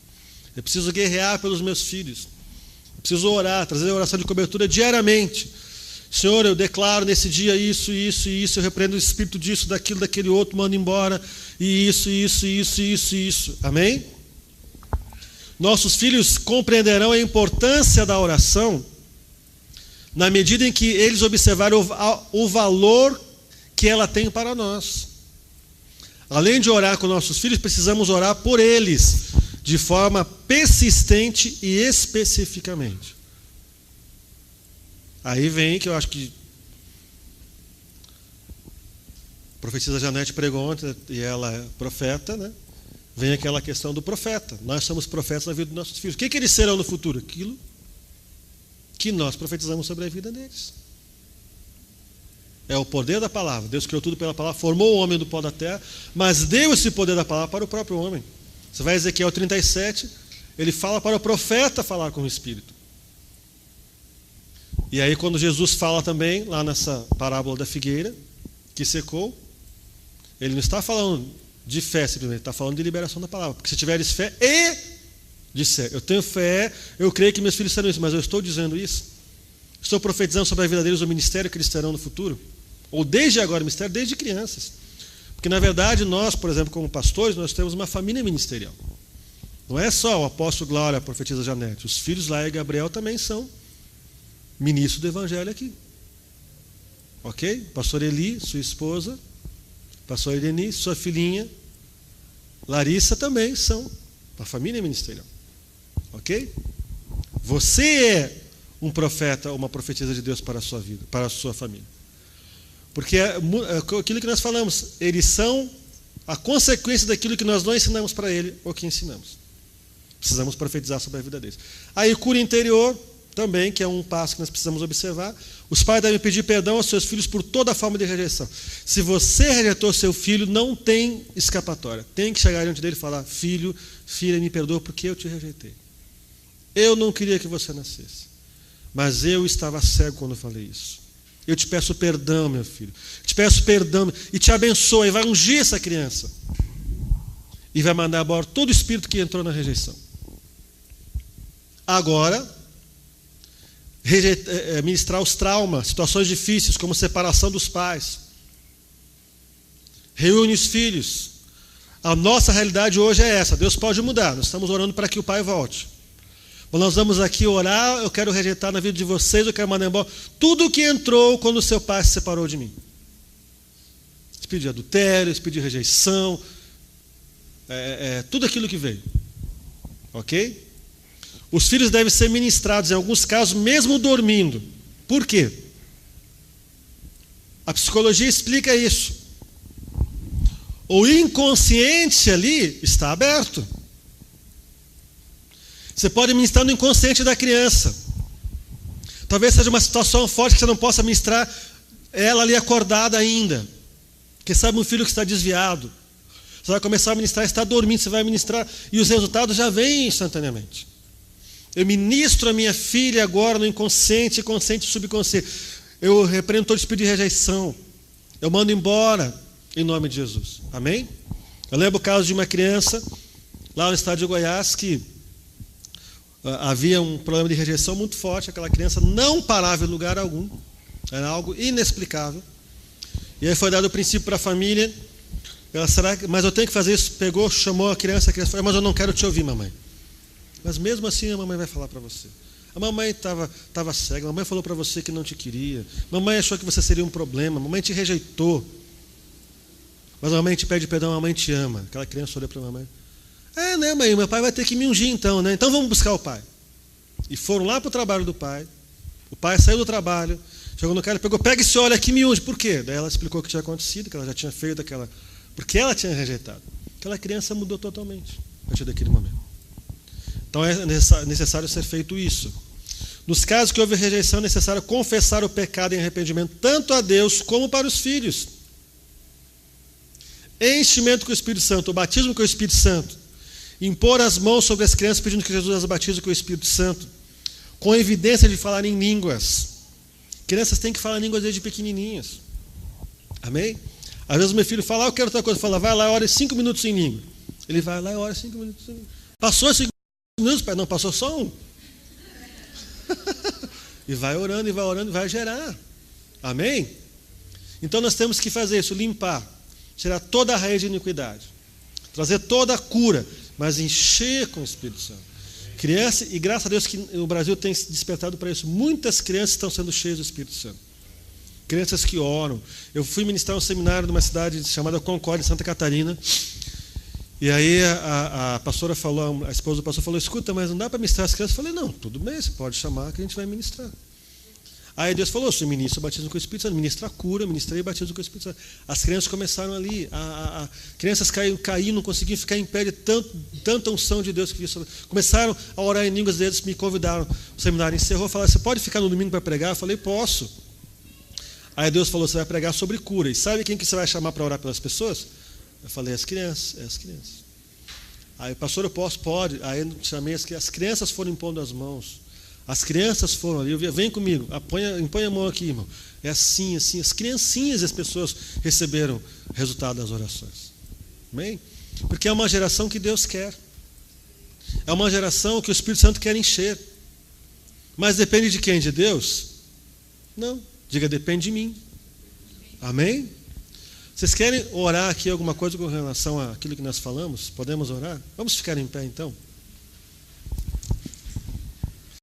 Eu preciso guerrear pelos meus filhos. Eu preciso orar, trazer a oração de cobertura diariamente. Senhor, eu declaro nesse dia isso, isso e isso, eu repreendo o espírito disso, daquilo, daquele outro, mando embora, e isso. Amém? Nossos filhos compreenderão a importância da oração na medida em que eles observarem o valor que ela tem para nós. Além de orar com nossos filhos, precisamos orar por eles, de forma persistente e especificamente. Aí vem que eu acho que a profetisa Janete pregou ontem, e ela é profeta, né? vem aquela questão do profeta. Nós somos profetas na vida dos nossos filhos. O que eles serão no futuro? Aquilo que nós profetizamos sobre a vida deles. É o poder da palavra. Deus criou tudo pela palavra, formou o homem do pó da terra, mas deu esse poder da palavra para o próprio homem. Você vai a Ezequiel 37, ele fala para o profeta falar com o Espírito. E aí quando Jesus fala também, lá nessa parábola da figueira, que secou, ele não está falando de fé simplesmente, ele está falando de liberação da palavra. Porque se tiveres fé e disser, eu tenho fé, eu creio que meus filhos serão isso, mas eu estou dizendo isso? Estou profetizando sobre a vida deles, o ministério que eles terão no futuro? Ou desde agora, ministério desde crianças. Porque na verdade nós, por exemplo, como pastores, nós temos uma família ministerial. Não é só o apóstolo Glória, a profetisa Janete. Os filhos Laia e Gabriel também são ministros do evangelho aqui. Ok? Pastor Eli, sua esposa, pastor Irene, sua filhinha, Larissa também são uma família ministerial. Ok? Você é um profeta ou uma profetisa de Deus para a sua vida, para a sua família. Porque aquilo que nós falamos, eles são a consequência daquilo que nós não ensinamos para ele ou que ensinamos. Precisamos profetizar sobre a vida deles. Aí, cura interior, também, que é um passo que nós precisamos observar. Os pais devem pedir perdão aos seus filhos por toda forma de rejeição. Se você rejeitou seu filho, não tem escapatória. Tem que chegar diante dele e falar: filho, filha, me perdoa porque eu te rejeitei. Eu não queria que você nascesse, mas eu estava cego quando falei isso. Eu te peço perdão, meu filho. Te peço perdão e te abençoa. E vai ungir essa criança. E vai mandar embora todo o espírito que entrou na rejeição. Agora, ministrar os traumas, situações difíceis, como separação dos pais. Reúne os filhos. A nossa realidade hoje é essa. Deus pode mudar. Nós estamos orando para que o pai volte. Nós vamos aqui orar, eu quero rejeitar na vida de vocês, eu quero mandar embora tudo que entrou quando o seu pai se separou de mim. Espírito de adultério, espírito de rejeição, tudo aquilo que veio. Ok? Os filhos devem ser ministrados, em alguns casos, mesmo dormindo. Por quê? A psicologia explica isso. O inconsciente ali está aberto. Você pode ministrar no inconsciente da criança. Talvez seja uma situação forte que você não possa ministrar ela ali acordada ainda. Quem sabe um filho que está desviado. Você vai começar a ministrar, está dormindo, você vai ministrar e os resultados já vêm instantaneamente. Eu ministro a minha filha agora no inconsciente, consciente e subconsciente. Eu repreendo todo espírito de rejeição. Eu mando embora em nome de Jesus. Amém? Eu lembro o caso de uma criança lá no estado de Goiás que havia um problema de rejeição muito forte. Aquela criança não parava em lugar algum. Era algo inexplicável. E aí foi dado o princípio para a família. Ela, mas eu tenho que fazer isso. Pegou, chamou a criança falou: mas eu não quero te ouvir, mamãe. Mas mesmo assim a mamãe vai falar para você. A mamãe estava cega. A mamãe falou para você que não te queria. A mamãe achou que você seria um problema. A mamãe te rejeitou. Mas a mamãe te pede perdão, a mamãe te ama. Aquela criança olhou para a mamãe: né, mãe, meu pai vai ter que me ungir então, né? Então vamos buscar o pai. E foram lá para o trabalho do pai. O pai saiu do trabalho, chegou no cara e pegou: pega esse óleo aqui e me unge. Por quê? Daí ela explicou o que tinha acontecido, que ela já tinha feito aquela... Porque ela tinha rejeitado. Aquela criança mudou totalmente a partir daquele momento. Então é necessário ser feito isso. Nos casos que houve rejeição, é necessário confessar o pecado em arrependimento, tanto a Deus como para os filhos. Enchimento com o Espírito Santo, o batismo com o Espírito Santo. Impor as mãos sobre as crianças pedindo que Jesus as batize com o Espírito Santo. Com evidência de falar em línguas. Crianças têm que falar em línguas desde pequenininhas. Amém? Às vezes o meu filho fala: eu quero outra coisa. Fala: vai lá e ora 5 minutos em língua. Ele vai lá e ora 5 minutos em língua. Passou 5 minutos, pai? Não, passou só 1. E vai orando, e vai gerar. Amém? Então nós temos que fazer isso, limpar. Tirar toda a raiz de iniquidade. Trazer toda a cura, mas encher com o Espírito Santo. Criança, e graças a Deus que o Brasil tem se despertado para isso. Muitas crianças estão sendo cheias do Espírito Santo. Crianças que oram. Eu fui ministrar um seminário numa cidade chamada Concórdia, em Santa Catarina. E aí a pastora falou, a esposa do pastor falou: escuta, mas não dá para ministrar as crianças? Eu falei: não, tudo bem, você pode chamar que a gente vai ministrar. Aí Deus falou, você ministra o batismo com o Espírito Santo, ministra a cura, ministrei o batismo com o Espírito Santo. As crianças começaram ali, crianças caíram, não conseguiam ficar em pé de tanta unção de Deus que vinha sobre. Começaram a orar em línguas deles, me convidaram, o seminário encerrou, falaram, você pode ficar no domingo para pregar? Eu falei, posso. Aí Deus falou, você vai pregar sobre cura, e sabe quem que você vai chamar para orar pelas pessoas? Eu falei, as crianças. Aí, pastor, eu posso? Pode. Aí eu chamei as crianças foram impondo as mãos. As crianças foram ali, vem comigo, põe a mão aqui, irmão. É assim, as criancinhas, as pessoas receberam o resultado das orações. Amém? Porque é uma geração que Deus quer. É uma geração que o Espírito Santo quer encher. Mas depende de quem? De Deus? Não. Diga, depende de mim. Amém? Vocês querem orar aqui alguma coisa com relação àquilo que nós falamos? Podemos orar? Vamos ficar em pé então?